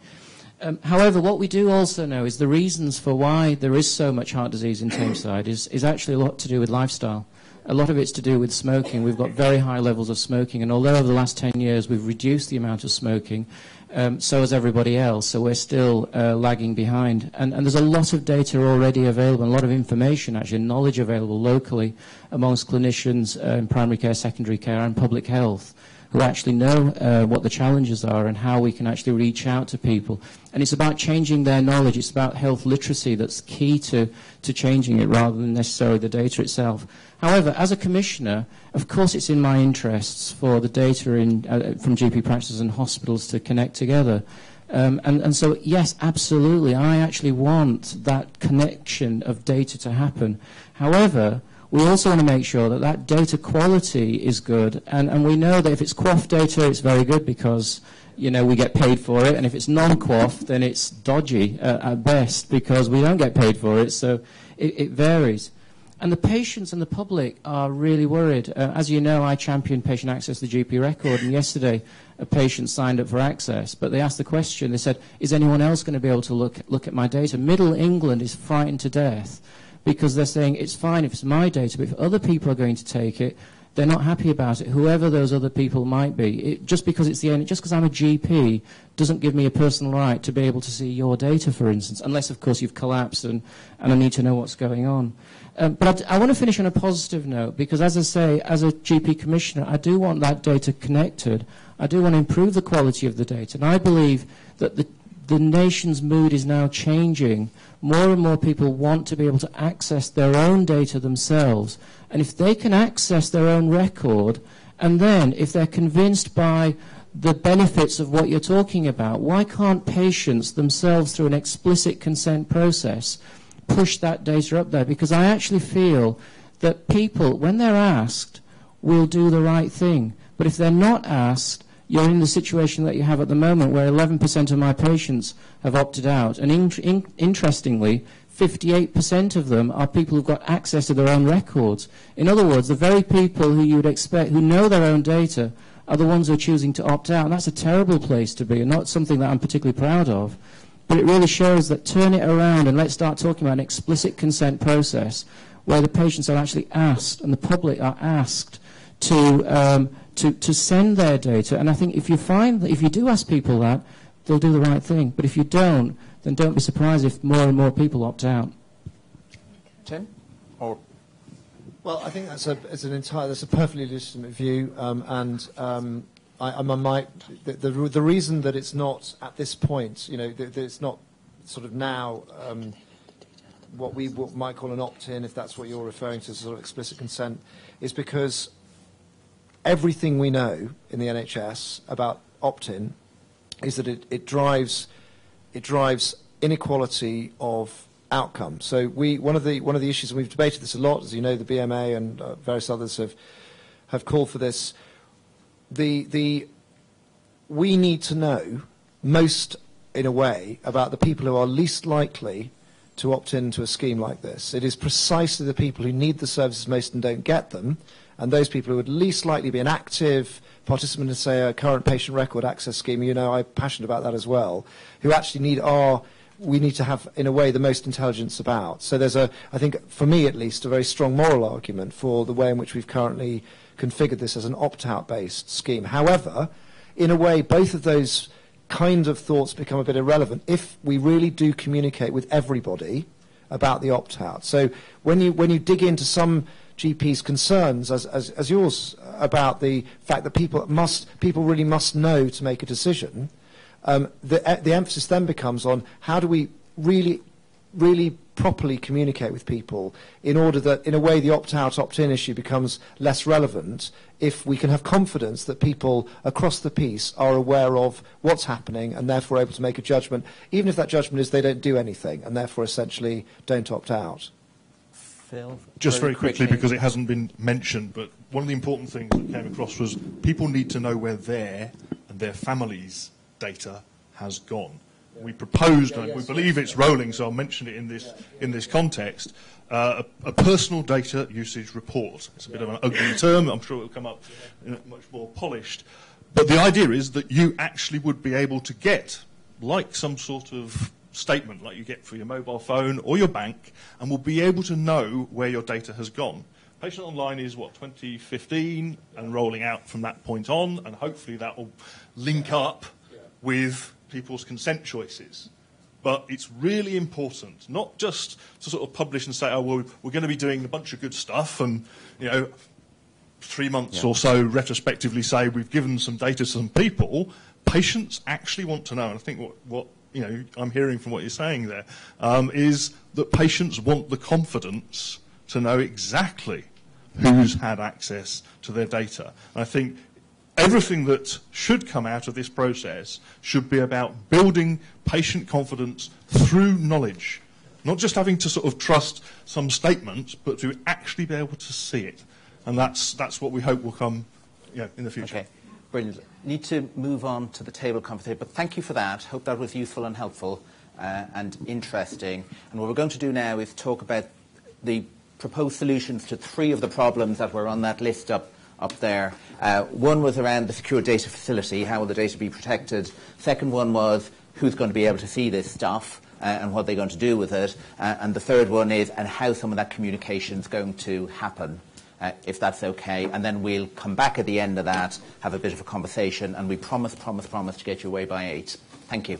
However, what we do also know is the reasons for why there is so much heart disease in Tameside is actually a lot to do with lifestyle. A lot of it's to do with smoking. We've got very high levels of smoking, and although over the last 10 years we've reduced the amount of smoking, so has everybody else, so we're still lagging behind. And there's a lot of data already available, and a lot of information, actually, knowledge available locally amongst clinicians in primary care, secondary care, and public health, who actually know what the challenges are and how we can actually reach out to people. And it's about changing their knowledge. It's about health literacy that's key to changing it rather than necessarily the data itself. However, as a commissioner, of course it's in my interests for the data from GP practices and hospitals to connect together. And so, yes, absolutely, I actually want that connection of data to happen. However, we also want to make sure that that data quality is good, and we know that if it's QOF data, it's very good because, you know, we get paid for it, and if it's non-QOF, then it's dodgy at best because we don't get paid for it, so it varies. And the patients and the public are really worried. As you know, I champion patient access to the GP record, and yesterday a patient signed up for access, but they asked the question, they said, is anyone else going to be able to look at my data? Middle England is frightened to death because they're saying it's fine if it's my data, but if other people are going to take it, they're not happy about it, whoever those other people might be. Just because I'm a GP doesn't give me a personal right to be able to see your data, for instance, unless, of course, you've collapsed and I need to know what's going on. But I want to finish on a positive note because, as I say, as a GP commissioner, I do want that data connected. I do want to improve the quality of the data. And I believe that the nation's mood is now changing. More and more people want to be able to access their own data themselves. And if they can access their own record, and then if they're convinced by the benefits of what you're talking about, why can't patients themselves, through an explicit consent process, push that data up there? Because I actually feel that people, when they're asked, will do the right thing. But if they're not asked, you're in the situation that you have at the moment where 11% of my patients have opted out. And interestingly, 58% of them are people who've got access to their own records. In other words, the very people who you would expect, who know their own data, are the ones who are choosing to opt out. And that's a terrible place to be and not something that I'm particularly proud of. But it really shows that turn it around and let's start talking about an explicit consent process where the patients are actually asked and the public are asked to send their data. And I think if you find that if you do ask people that, they'll do the right thing. But if you don't, then don't be surprised if more and more people opt out. Tim? Or well, I think that's a perfectly legitimate view, the reason that it's not at this point, you know, that it's not sort of now what we might call an opt-in, if that's what you're referring to, sort of explicit consent, is because everything we know in the NHS about opt-in is that it drives inequality of outcome. So one of the issues, and we've debated this a lot, as you know, the BMA and various others have called for this. We need to know most, in a way, about the people who are least likely to opt into a scheme like this. It is precisely the people who need the services most and don't get them, and those people who would least likely be an active participant in, say, a current patient record access scheme. You know, I'm passionate about that as well, who actually we need to have, in a way, the most intelligence about. So there's I think, for me at least, a very strong moral argument for the way in which we've currently configured this as an opt-out based scheme. However, in a way, both of those kind of thoughts become a bit irrelevant if we really do communicate with everybody about the opt-out. So when you dig into some GP's concerns, as yours, about the fact that people really must know to make a decision, the emphasis then becomes on how do we really properly communicate with people in order that, in a way, the opt-out, opt-in issue becomes less relevant if we can have confidence that people across the piece are aware of what's happening and therefore able to make a judgment, even if that judgment is they don't do anything and therefore essentially don't opt out. Phil? Just very quickly, because it hasn't been mentioned, but one of the important things that came across was people need to know where their and their family's data has gone. We proposed, and we believe it's rolling, so I'll mention it in this context, a personal data usage report. It's a bit of an ugly term. I'm sure it will come up much more polished. But the idea is that you actually would be able to get, like some sort of statement like you get for your mobile phone or your bank, and will be able to know where your data has gone. Patient Online is, 2015, and rolling out from that point on, and hopefully that will link up with people's consent choices. But it's really important, not just to sort of publish and say, oh, well, we're going to be doing a bunch of good stuff, and, 3 months or so retrospectively say we've given some data to some people. Patients actually want to know, and I think what I'm hearing from what you're saying there, is that patients want the confidence to know exactly who's had access to their data. And I think everything that should come out of this process should be about building patient confidence through knowledge, not just having to sort of trust some statements, but to actually be able to see it. And that's what we hope will come in the future. Okay, brilliant. Need to move on to the table conversation, but thank you for that. Hope that was useful and helpful and interesting. And what we're going to do now is talk about the proposed solutions to 3 of the problems that were on that list up there. One was around the secure data facility, how will the data be protected. Second one was who's going to be able to see this stuff and what they're going to do with it. And the third one is and how some of that communication is going to happen, if that's okay. And then we'll come back at the end of that, have a bit of a conversation, and we promise to get you away by 8. Thank you.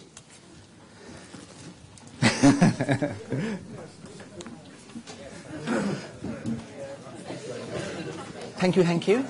Thank you.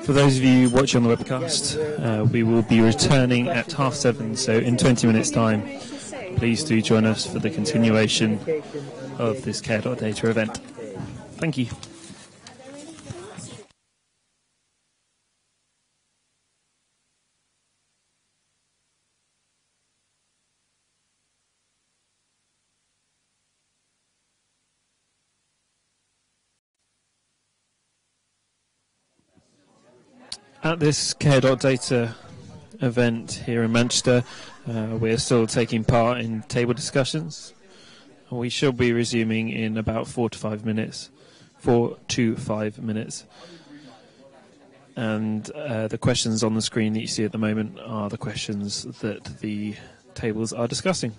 For those of you watching on the webcast, we will be returning at 7:30, so in 20 minutes' time. Please do join us for the continuation of this Care.Data event. Thank you. At this Care.Data event here in Manchester, we are still taking part in table discussions. We shall be resuming in about 4 to 5 minutes. And the questions on the screen that you see at the moment are the questions that the tables are discussing.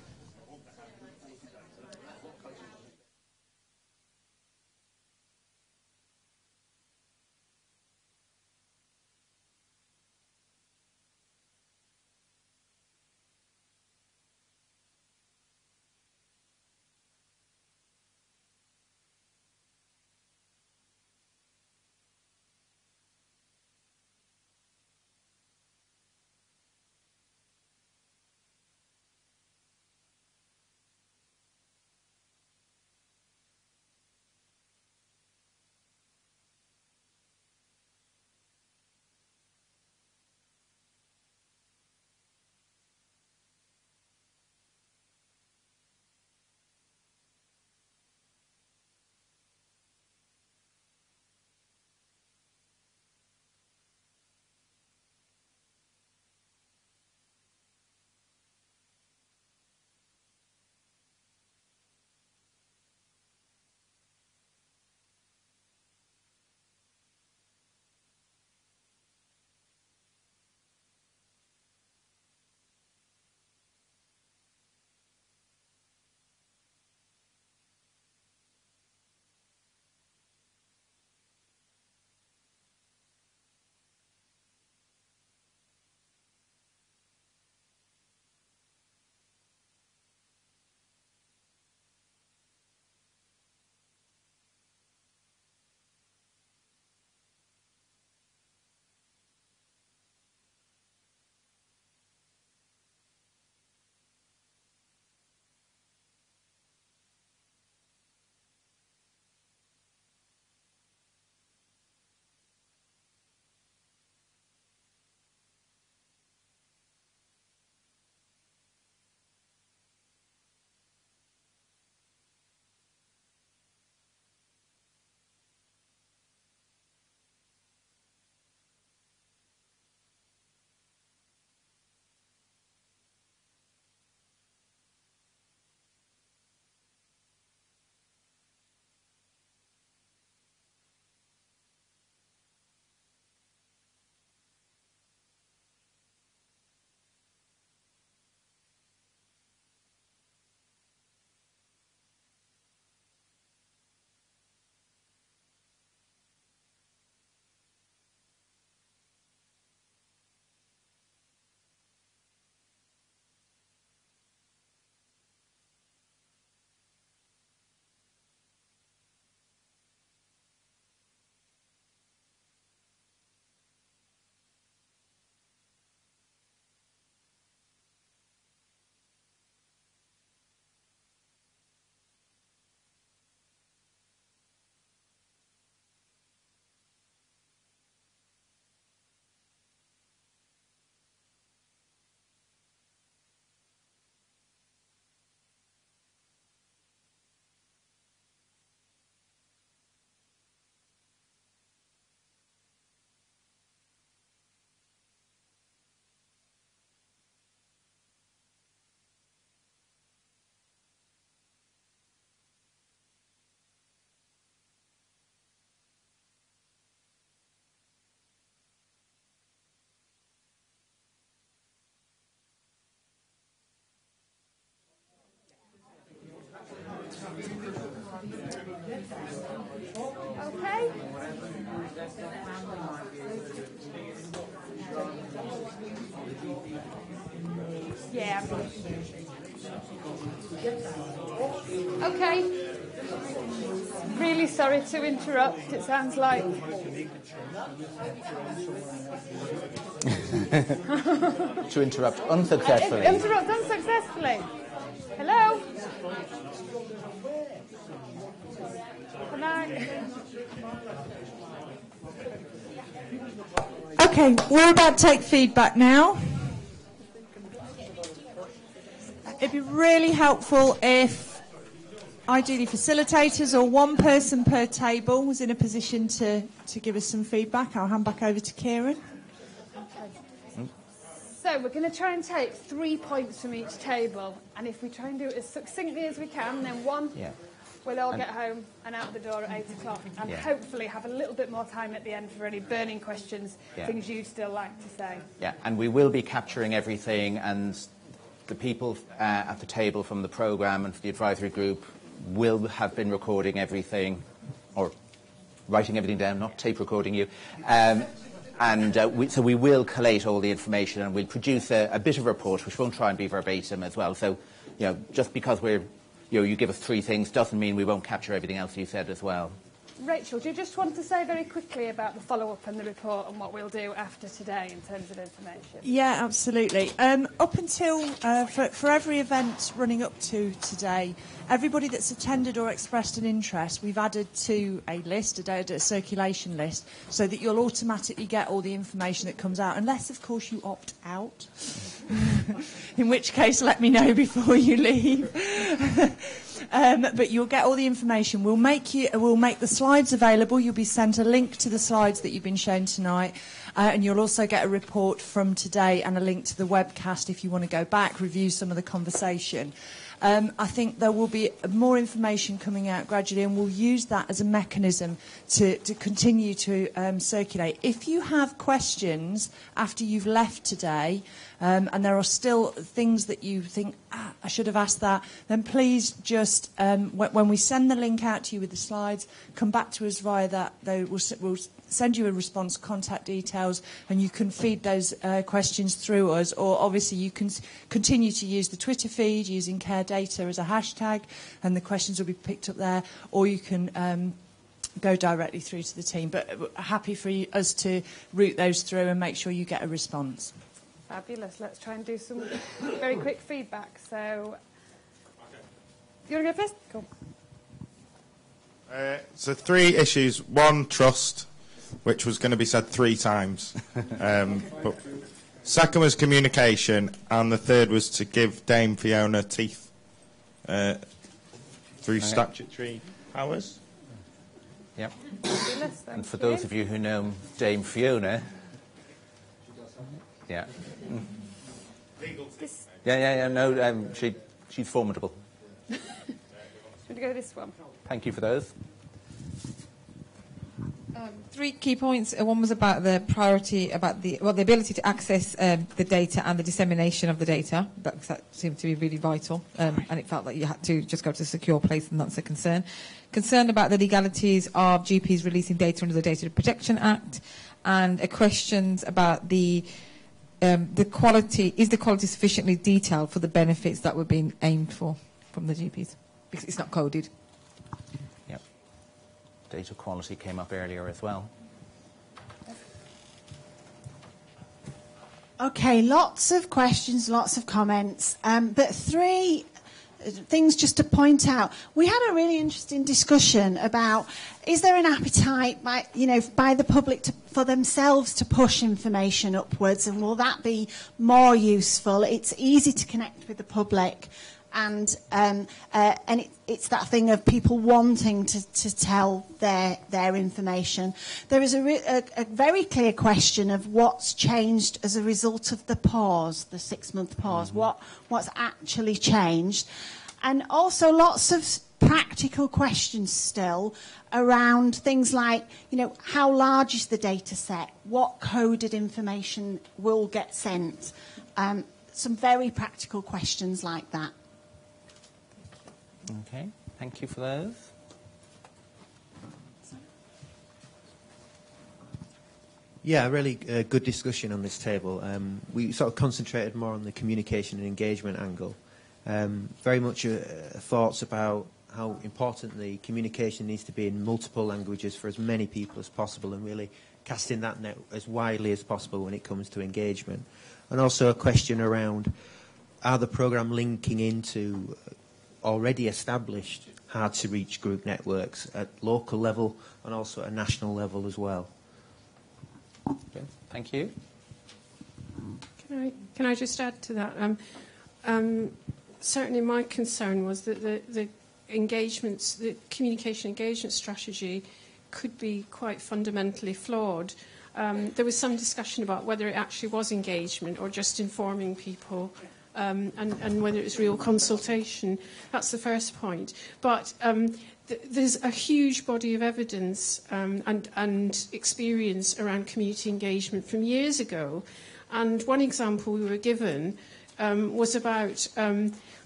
Okay. Yeah. Okay. Really sorry to interrupt. It sounds like. To interrupt unsuccessfully. Interrupt unsuccessfully. Hello? Can I? Okay, we're about to take feedback now. It'd be really helpful if ideally facilitators or one person per table was in a position to give us some feedback. I'll hand back over to Kieran. So we're going to try and take 3 points from each table, and if we try and do it as succinctly as we can, then we'll all get home and out the door at 8 o'clock, and hopefully have a little bit more time at the end for any burning questions, things you'd still like to say. Yeah, and we will be capturing everything, and the people at the table from the programme and for the advisory group will have been recording everything, or writing everything down, not tape recording you. So we will collate all the information, and we'll produce a bit of a report, which won't try and be verbatim as well. So, just because you give us 3 things doesn't mean we won't capture everything else you said as well. Rachel, do you just want to say very quickly about the follow-up and the report and what we'll do after today in terms of information? Yeah, absolutely. Up until, for every event running up to today, everybody that's attended or expressed an interest, we've added to a list, a circulation list, so that you'll automatically get all the information that comes out, unless, of course, you opt out, in which case let me know before you leave. But you'll get all the information. We'll make the slides available. You'll be sent a link to the slides that you've been shown tonight, and you'll also get a report from today and a link to the webcast if you want to go back, review some of the conversation. I think there will be more information coming out gradually, and we'll use that as a mechanism to continue to circulate. If you have questions after you've left today, and there are still things that you think, I should have asked that, then please just, when we send the link out to you with the slides, come back to us via that. We'll send you a response, contact details, and you can feed those questions through us, or obviously you can continue to use the Twitter feed using Care Data as a hashtag, and the questions will be picked up there, or you can go directly through to the team. But happy for us to route those through and make sure you get a response. Fabulous. Let's try and do some very quick feedback. So, you want to go first? Cool. So 3 issues. 1, trust, which was going to be said 3 times. But second was communication, and the third was to give Dame Fiona teeth through statutory powers. Yep. And for those of you who know Dame Fiona, yeah. No, she's formidable. Should we go this one? Thank you for those. 3 key points. One was about the priority, about the ability to access the data and the dissemination of the data. That seemed to be really vital, and it felt like you had to just go to a secure place, and that's a concern. Concern about the legalities of GPs releasing data under the Data Protection Act, and questions about the quality. Is the quality sufficiently detailed for the benefits that were being aimed for from the GPs? Because it's not coded. Yep. Data quality came up earlier as well. Okay, lots of questions, lots of comments, but 3 things just to point out. We had a really interesting discussion about, is there an appetite by the public for themselves to push information upwards, and will that be more useful? It's easy to connect with the public, and it's that thing of people wanting to tell their information. There is a very clear question of what's changed as a result of the pause, the 6-month pause. What's actually changed, and also lots of practical questions still around things like, how large is the data set? What coded information will get sent? Some very practical questions like that. Okay, thank you for those. Yeah, really good discussion on this table. We sort of concentrated more on the communication and engagement angle. Very much thoughts about how important the communication needs to be in multiple languages for as many people as possible, and really casting that net as widely as possible when it comes to engagement. And also a question around, are the programme linking into already established hard-to-reach group networks at local level and also at a national level as well? Okay, thank you. Can I just add to that? Certainly my concern was that the engagements, the communication engagement strategy could be quite fundamentally flawed. There was some discussion about whether it actually was engagement or just informing people, and whether it was real consultation. That's the first point. But there's a huge body of evidence and experience around community engagement from years ago. And one example we were given was about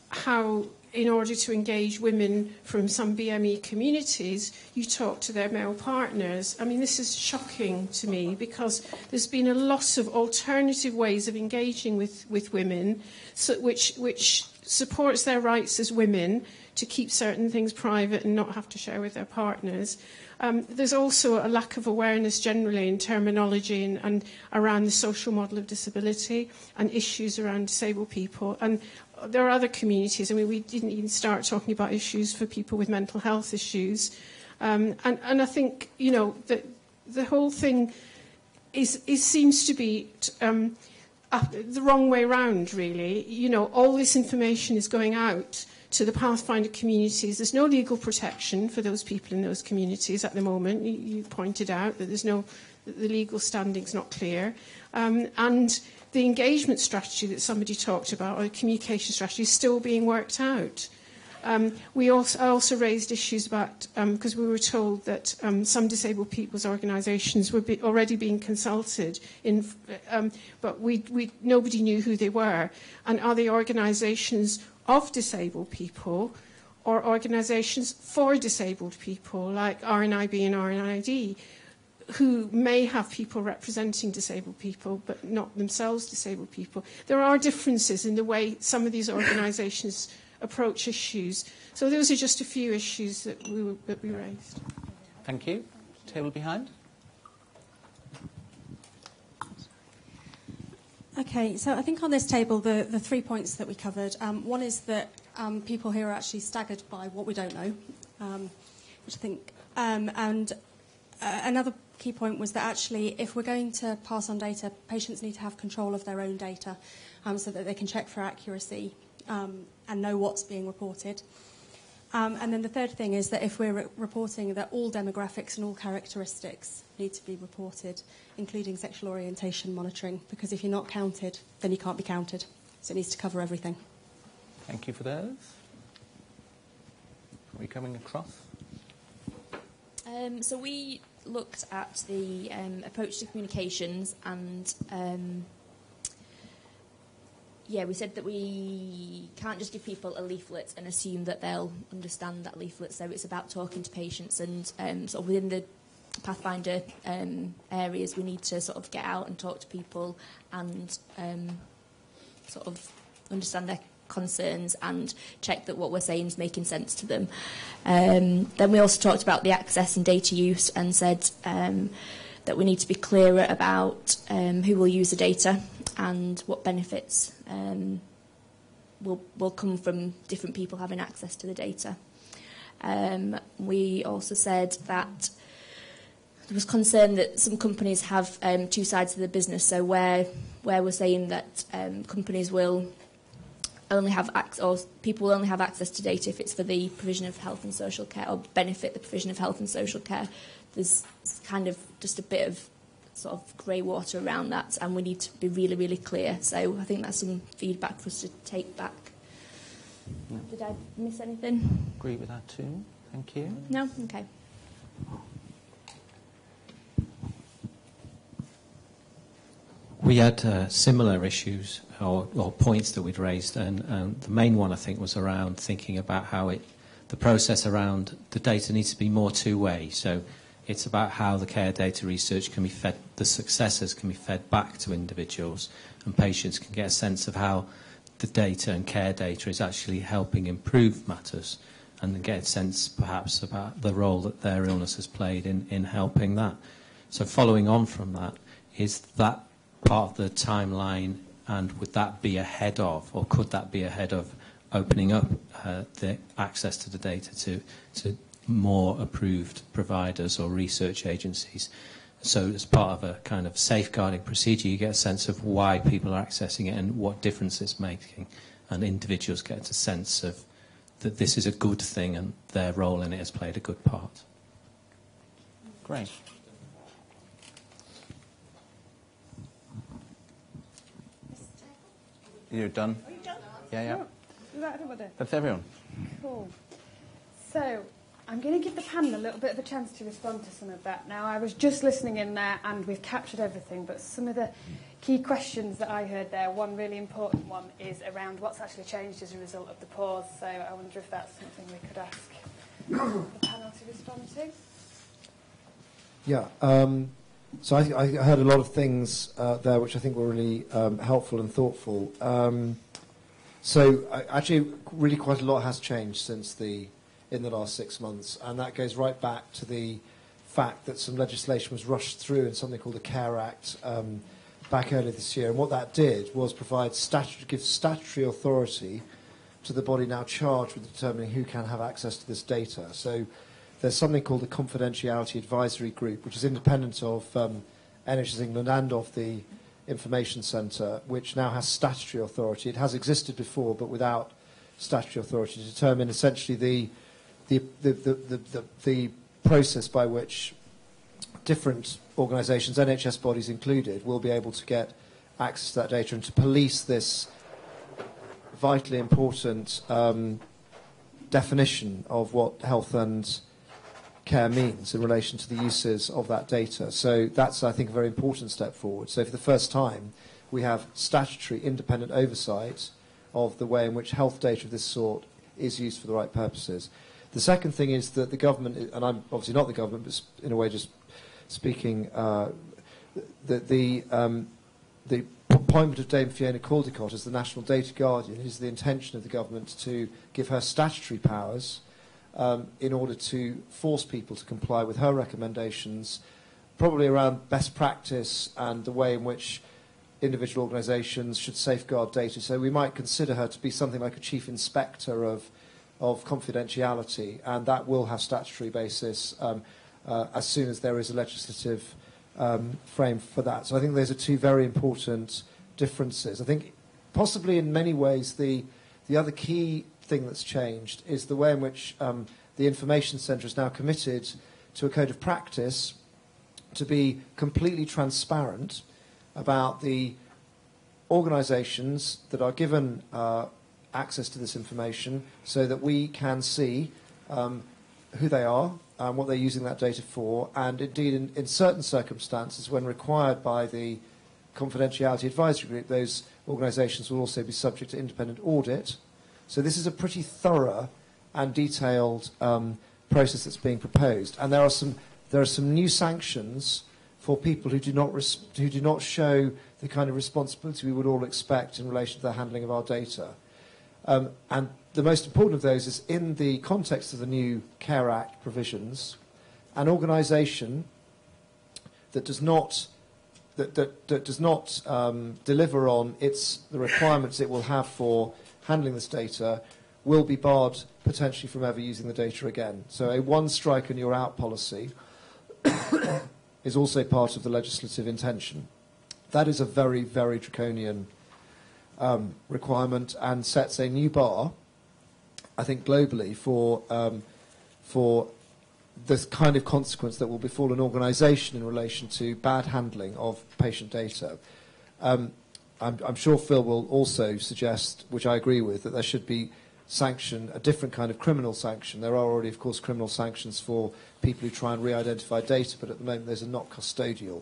how, in order to engage women from some BME communities, you talk to their male partners. I mean, this is shocking to me because there's been a lot of alternative ways of engaging with women, which supports their rights as women to keep certain things private and not have to share with their partners. There's also a lack of awareness generally in terminology and around the social model of disability and issues around disabled people. And there are other communities. I mean, we didn't even start talking about issues for people with mental health issues. And I think, you know, that the whole thing seems to be the wrong way round, really. You know, all this information is going out to the Pathfinder communities. There's no legal protection for those people in those communities at the moment. You pointed out that the legal standing's not clear. And the engagement strategy that somebody talked about, or the communication strategy, is still being worked out. I also raised issues about, because we were told that some disabled people's organisations were already being consulted, but nobody knew who they were. And are they organisations of disabled people or organisations for disabled people, like RNIB and RNID, who may have people representing disabled people but not themselves disabled people? There are differences in the way some of these organisations approach issues. So those are just a few issues that we raised. Thank you. Table behind. Okay, so I think on this table, the 3 points that we covered, one is that people here are actually staggered by what we don't know, which I think, and another key point was that actually if we're going to pass on data, patients need to have control of their own data so that they can check for accuracy and know what's being reported. And then the third thing is that if we're reporting that all demographics and all characteristics need to be reported, including sexual orientation monitoring, because if you're not counted, then you can't be counted. So it needs to cover everything. Thank you for those. Are we coming across? So we looked at the approach to communications and we said that we can't just give people a leaflet and assume that they'll understand that leaflet. So it's about talking to patients and sort of within the Pathfinder areas, we need to sort of get out and talk to people and sort of understand their concerns and check that what we're saying is making sense to them. Then we also talked about the access and data use and said that we need to be clearer about who will use the data and what benefits will come from different people having access to the data. We also said that there was concern that some companies have two sides of the business, so where we're saying that companies will only have or people will only have access to data if it's for the provision of health and social care or benefit the provision of health and social care. There's kind of just a bit of sort of grey water around that, and we need to be really, really clear. So I think that's some feedback for us to take back. Yeah. Did I miss anything? Agree with that too. Thank you. No? Okay. We had similar issues or points that we'd raised, and the main one I think was around thinking about how the process around the data needs to be more two-way. So It's about how the care data research can be fed, the successes can be fed back to individuals, and patients can get a sense of how the data and care data is actually helping improve matters, and then get a sense perhaps about the role that their illness has played in helping that. So following on from that, is that part of the timeline, and would that be ahead of, or could that be ahead of opening up the access to the data to more approved providers or research agencies? So as part of a kind of safeguarding procedure, you get a sense of why people are accessing it and what difference it's making, and individuals get a sense of that this is a good thing and their role in it has played a good part. Great. You're done? Are you done? Yeah. Is that everybody? That's everyone. Cool. So, I'm going to give the panel a little bit of a chance to respond to some of that. Now, I was just listening in there and we've captured everything, but some of the key questions that I heard there, one really important one is around what's actually changed as a result of the pause. So I wonder if that's something we could ask the panel to respond to. Yeah. So I heard a lot of things there which I think were really helpful and thoughtful. Actually, really quite a lot has changed in the last 6 months, and that goes right back to the fact that some legislation was rushed through in something called the CARE Act back earlier this year. And what that did was give statutory authority to the body now charged with determining who can have access to this data. So there's something called the Confidentiality Advisory Group, which is independent of NHS England and of the Information Centre, which now has statutory authority. It has existed before, but without statutory authority, to determine essentially the process by which different organisations, NHS bodies included, will be able to get access to that data and to police this vitally important definition of what health and care means in relation to the uses of that data. So that's, I think, a very important step forward. So for the first time, we have statutory independent oversight of the way in which health data of this sort is used for the right purposes. The second thing is that the government, and I'm obviously not the government, but in a way just speaking, the appointment of Dame Fiona Caldicott as the National Data Guardian is the intention of the government to give her statutory powers in order to force people to comply with her recommendations, probably around best practice and the way in which individual organisations should safeguard data. So we might consider her to be something like a chief inspector of confidentiality, and that will have statutory basis as soon as there is a legislative frame for that. So I think those are two very important differences. I think possibly in many ways the other key thing that's changed is the way in which the Information Centre is now committed to a code of practice to be completely transparent about the organisations that are given access to this information, so that we can see who they are and what they're using that data for, and indeed in certain circumstances when required by the Confidentiality Advisory Group, those organisations will also be subject to independent audit. So this is a pretty thorough and detailed process that's being proposed, and there are some new sanctions for people who do not show the kind of responsibility we would all expect in relation to the handling of our data. And the most important of those is, in the context of the new CARE Act provisions, an organisation that does not deliver on the requirements it will have for handling this data will be barred potentially from ever using the data again. So a one strike and you're out policy is also part of the legislative intention. That is a very, very draconian requirement and sets a new bar, I think, globally for this kind of consequence that will befall an organisation in relation to bad handling of patient data. I'm sure Phil will also suggest, which I agree with, that there should be sanction, a different kind of criminal sanction. There are already, of course, criminal sanctions for people who try and re-identify data, but at the moment those are not custodial.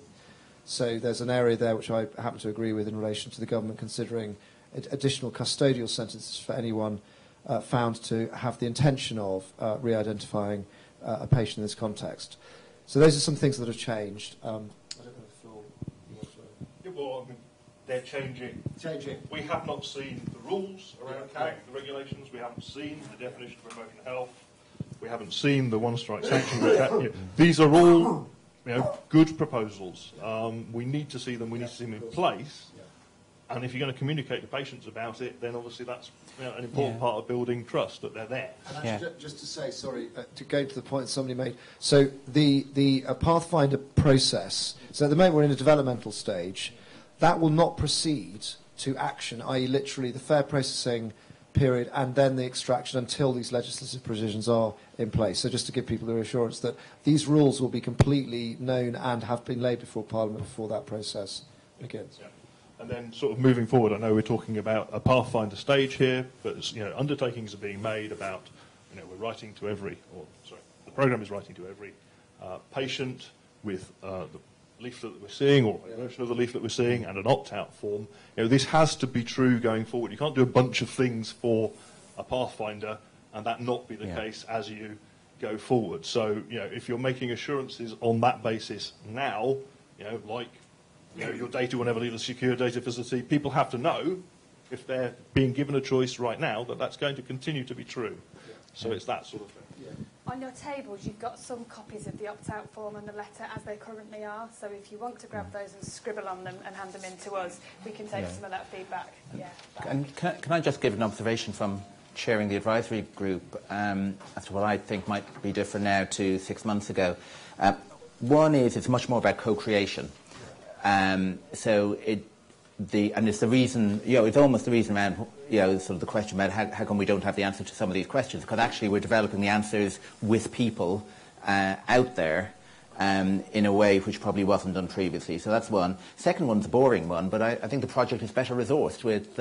So there's an area there which I happen to agree with in relation to the government considering additional custodial sentences for anyone found to have the intention of re-identifying a patient in this context. So those are some things that have changed. I don't know if Phil, you want to... Yeah, well, I mean, they're changing. We have not seen the rules around CAG, the regulations. We haven't seen the definition of emotional health. We haven't seen the one-strike sanction. These are all, good proposals. We need to see them. We need to see them in place. And if you're going to communicate to patients about it, then obviously that's an important part of building trust, that they're there. And actually, just to say, sorry, to go to the point somebody made. So the Pathfinder process, so at the moment we're in a developmental stage, that will not proceed to action, i.e. literally the fair processing period and then the extraction until these legislative provisions are in place. So just to give people the reassurance that these rules will be completely known and have been laid before Parliament before that process begins. Yeah. And then sort of moving forward, I know we're talking about a Pathfinder stage here, but undertakings are being made about, we're writing to the programme is writing to every patient with the leaflet that we're seeing, or a version of the leaflet we're seeing, and an opt-out form. This has to be true going forward. You can't do a bunch of things for a Pathfinder and that not be the case as you go forward. So, if you're making assurances on that basis now, like your data will never leave a secure data facility, people have to know, if they're being given a choice right now, that that's going to continue to be true. So it's that sort of thing. On your tables, you've got some copies of the opt-out form and the letter as they currently are. So if you want to grab those and scribble on them and hand them in to us, we can take some of that feedback. And can I just give an observation from chairing the advisory group as to what I think might be different now to 6 months ago? One is it's much more about co-creation. So it's the reason, it's almost the reason around, sort of the question about how come we don't have the answer to some of these questions, because actually we're developing the answers with people out there in a way which probably wasn't done previously. So that's one. Second one's a boring one, but I think the project is better resourced with,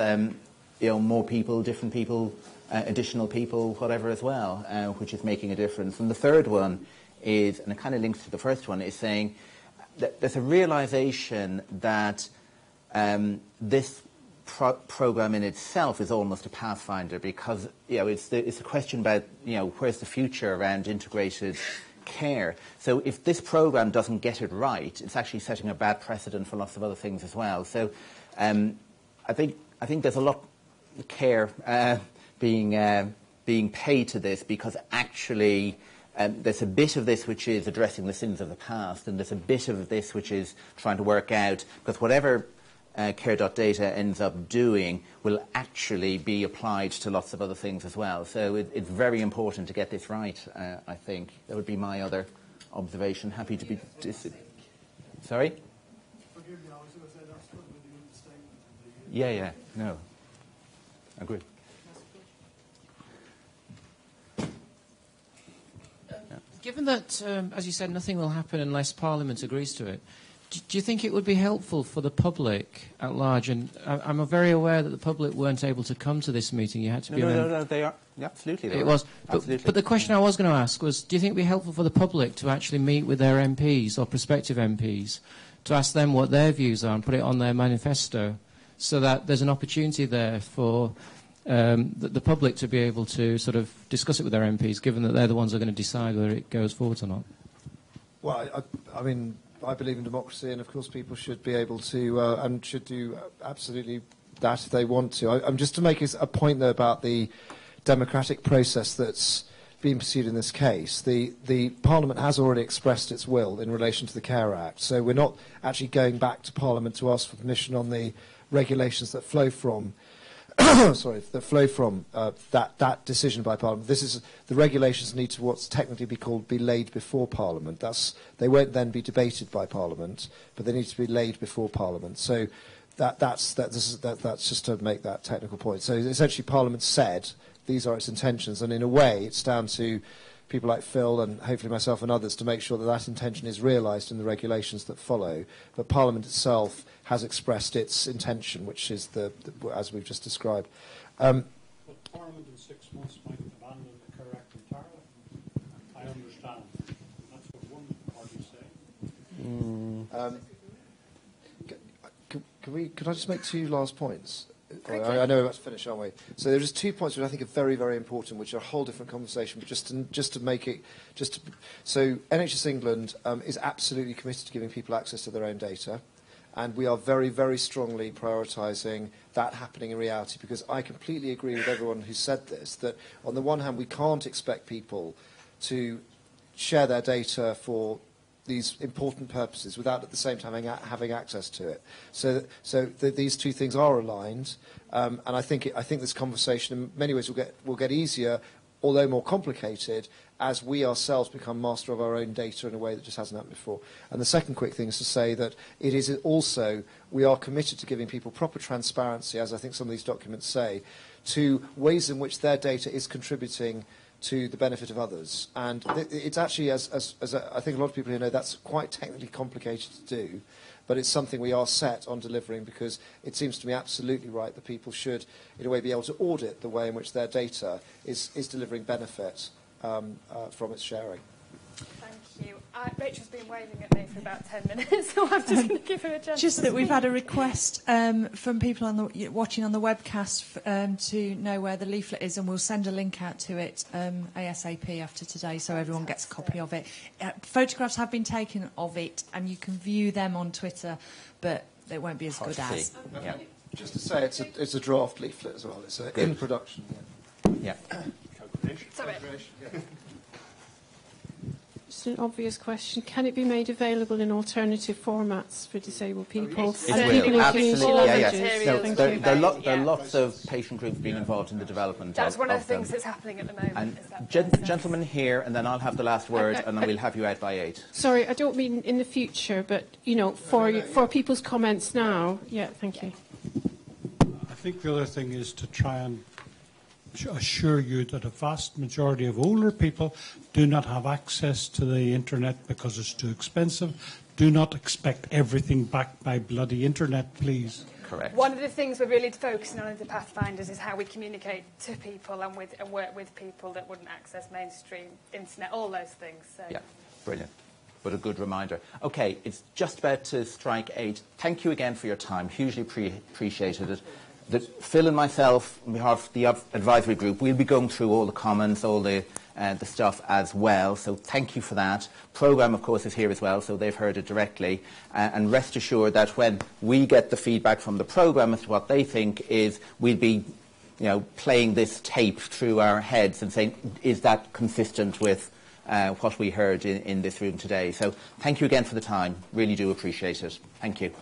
more people, different people, additional people, whatever as well, which is making a difference. And the third one is, and it kind of links to the first one, is saying that there's a realization that this program in itself is almost a pathfinder, because it's a question about where's the future around integrated care. So if this program doesn't get it right, it's actually setting a bad precedent for lots of other things as well. So I think there's a lot of care being paid to this, because actually there's a bit of this which is addressing the sins of the past, and there's a bit of this which is trying to work out, because whatever care.data ends up doing will actually be applied to lots of other things as well. So it's very important to get this right, I think. That would be my other observation. Happy to be... Sorry? Forgive me, I was going to say that's good with the understatement. Yeah, no. I agree. Given that, as you said, nothing will happen unless Parliament agrees to it, do you think it would be helpful for the public at large? And I'm very aware that the public weren't able to come to this meeting. You had to be... No, they are. Yeah, absolutely. It was. But the question I was going to ask was, do you think it would be helpful for the public to actually meet with their MPs or prospective MPs to ask them what their views are and put it on their manifesto, so that there's an opportunity there for the public to be able to sort of discuss it with their MPs, given that they're the ones who are going to decide whether it goes forward or not? Well, I mean, I believe in democracy, and of course people should be able to and should do absolutely that if they want to. I'm just to make a point though about the democratic process that's being pursued in this case. The Parliament has already expressed its will in relation to the Care Act, so we're not actually going back to Parliament to ask for permission on the regulations that flow from that decision by Parliament. The regulations need to what's technically be laid before Parliament. They won't then be debated by Parliament, but they need to be laid before Parliament. So that's just to make that technical point. So essentially, Parliament said these are its intentions, and in a way, it's down to people like Phil and hopefully myself and others to make sure that that intention is realised in the regulations that follow. But Parliament itself has expressed its intention, which is as we've just described. But Parliament in 6 months might abandon the Care Act entirely. I understand. That's what one party is saying. Could I just make two last points? I know we're about to finish, aren't we? So there are just 2 points which I think are very, very important, which are a whole different conversation. But just to make it, so NHS England is absolutely committed to giving people access to their own data, and we are very, very strongly prioritising that happening in reality. Because I completely agree with everyone who said this, that on the one hand we can't expect people to share their data for these important purposes without at the same time having access to it. So these two things are aligned, and I think this conversation in many ways will get easier, although more complicated, as we ourselves become master of our own data in a way that just hasn't happened before. And the second quick thing is to say that it is also, we are committed to giving people proper transparency, as I think some of these documents say, to ways in which their data is contributing to the benefit of others. And it's actually, as I think a lot of people here know, that's quite technically complicated to do, but it's something we are set on delivering, because it seems to me absolutely right that people should, in a way, be able to audit the way in which their data is delivering benefit from its sharing. Thank you. Rachel's been waving at me for about 10 minutes, so I'm just going to give her a chance. Just that we've had a request from people watching on the webcast to know where the leaflet is, and we'll send a link out to it ASAP after today, so everyone gets a copy of it. Photographs have been taken of it, and you can view them on Twitter, but they won't be as good as. Yeah. Just to say, it's a draft leaflet as well. It's in production. Yeah. Sorry. Just an obvious question. Can it be made available in alternative formats for disabled people? It will, absolutely. Yeah. No, there are lots of patient groups being involved in the development That's one of the them. things that's happening at the moment. And gentlemen here, and then I'll have the last word, and then we'll have you out by 8. Sorry, I don't mean in the future, but, you know, for people's comments now. Yeah, thank you. I think the other thing is to try and assure you that a vast majority of older people do not have access to the internet because it's too expensive. Do not expect everything back by bloody internet, please. Correct. One of the things we're really focusing on in the Pathfinders is how we communicate to people and work with people that wouldn't access mainstream internet, all those things. So. Yeah, brilliant. But a good reminder. Okay, it's just about to strike 8. Thank you again for your time. Hugely appreciated it. Phil and myself, on behalf of the advisory group, we'll be going through all the comments, all the stuff as well. So thank you for that. Programme, of course, is here as well, so they've heard it directly. And rest assured that when we get the feedback from the programme as to what they think is, we'll be, playing this tape through our heads and saying, is that consistent with what we heard in this room today? So thank you again for the time. Really do appreciate it. Thank you.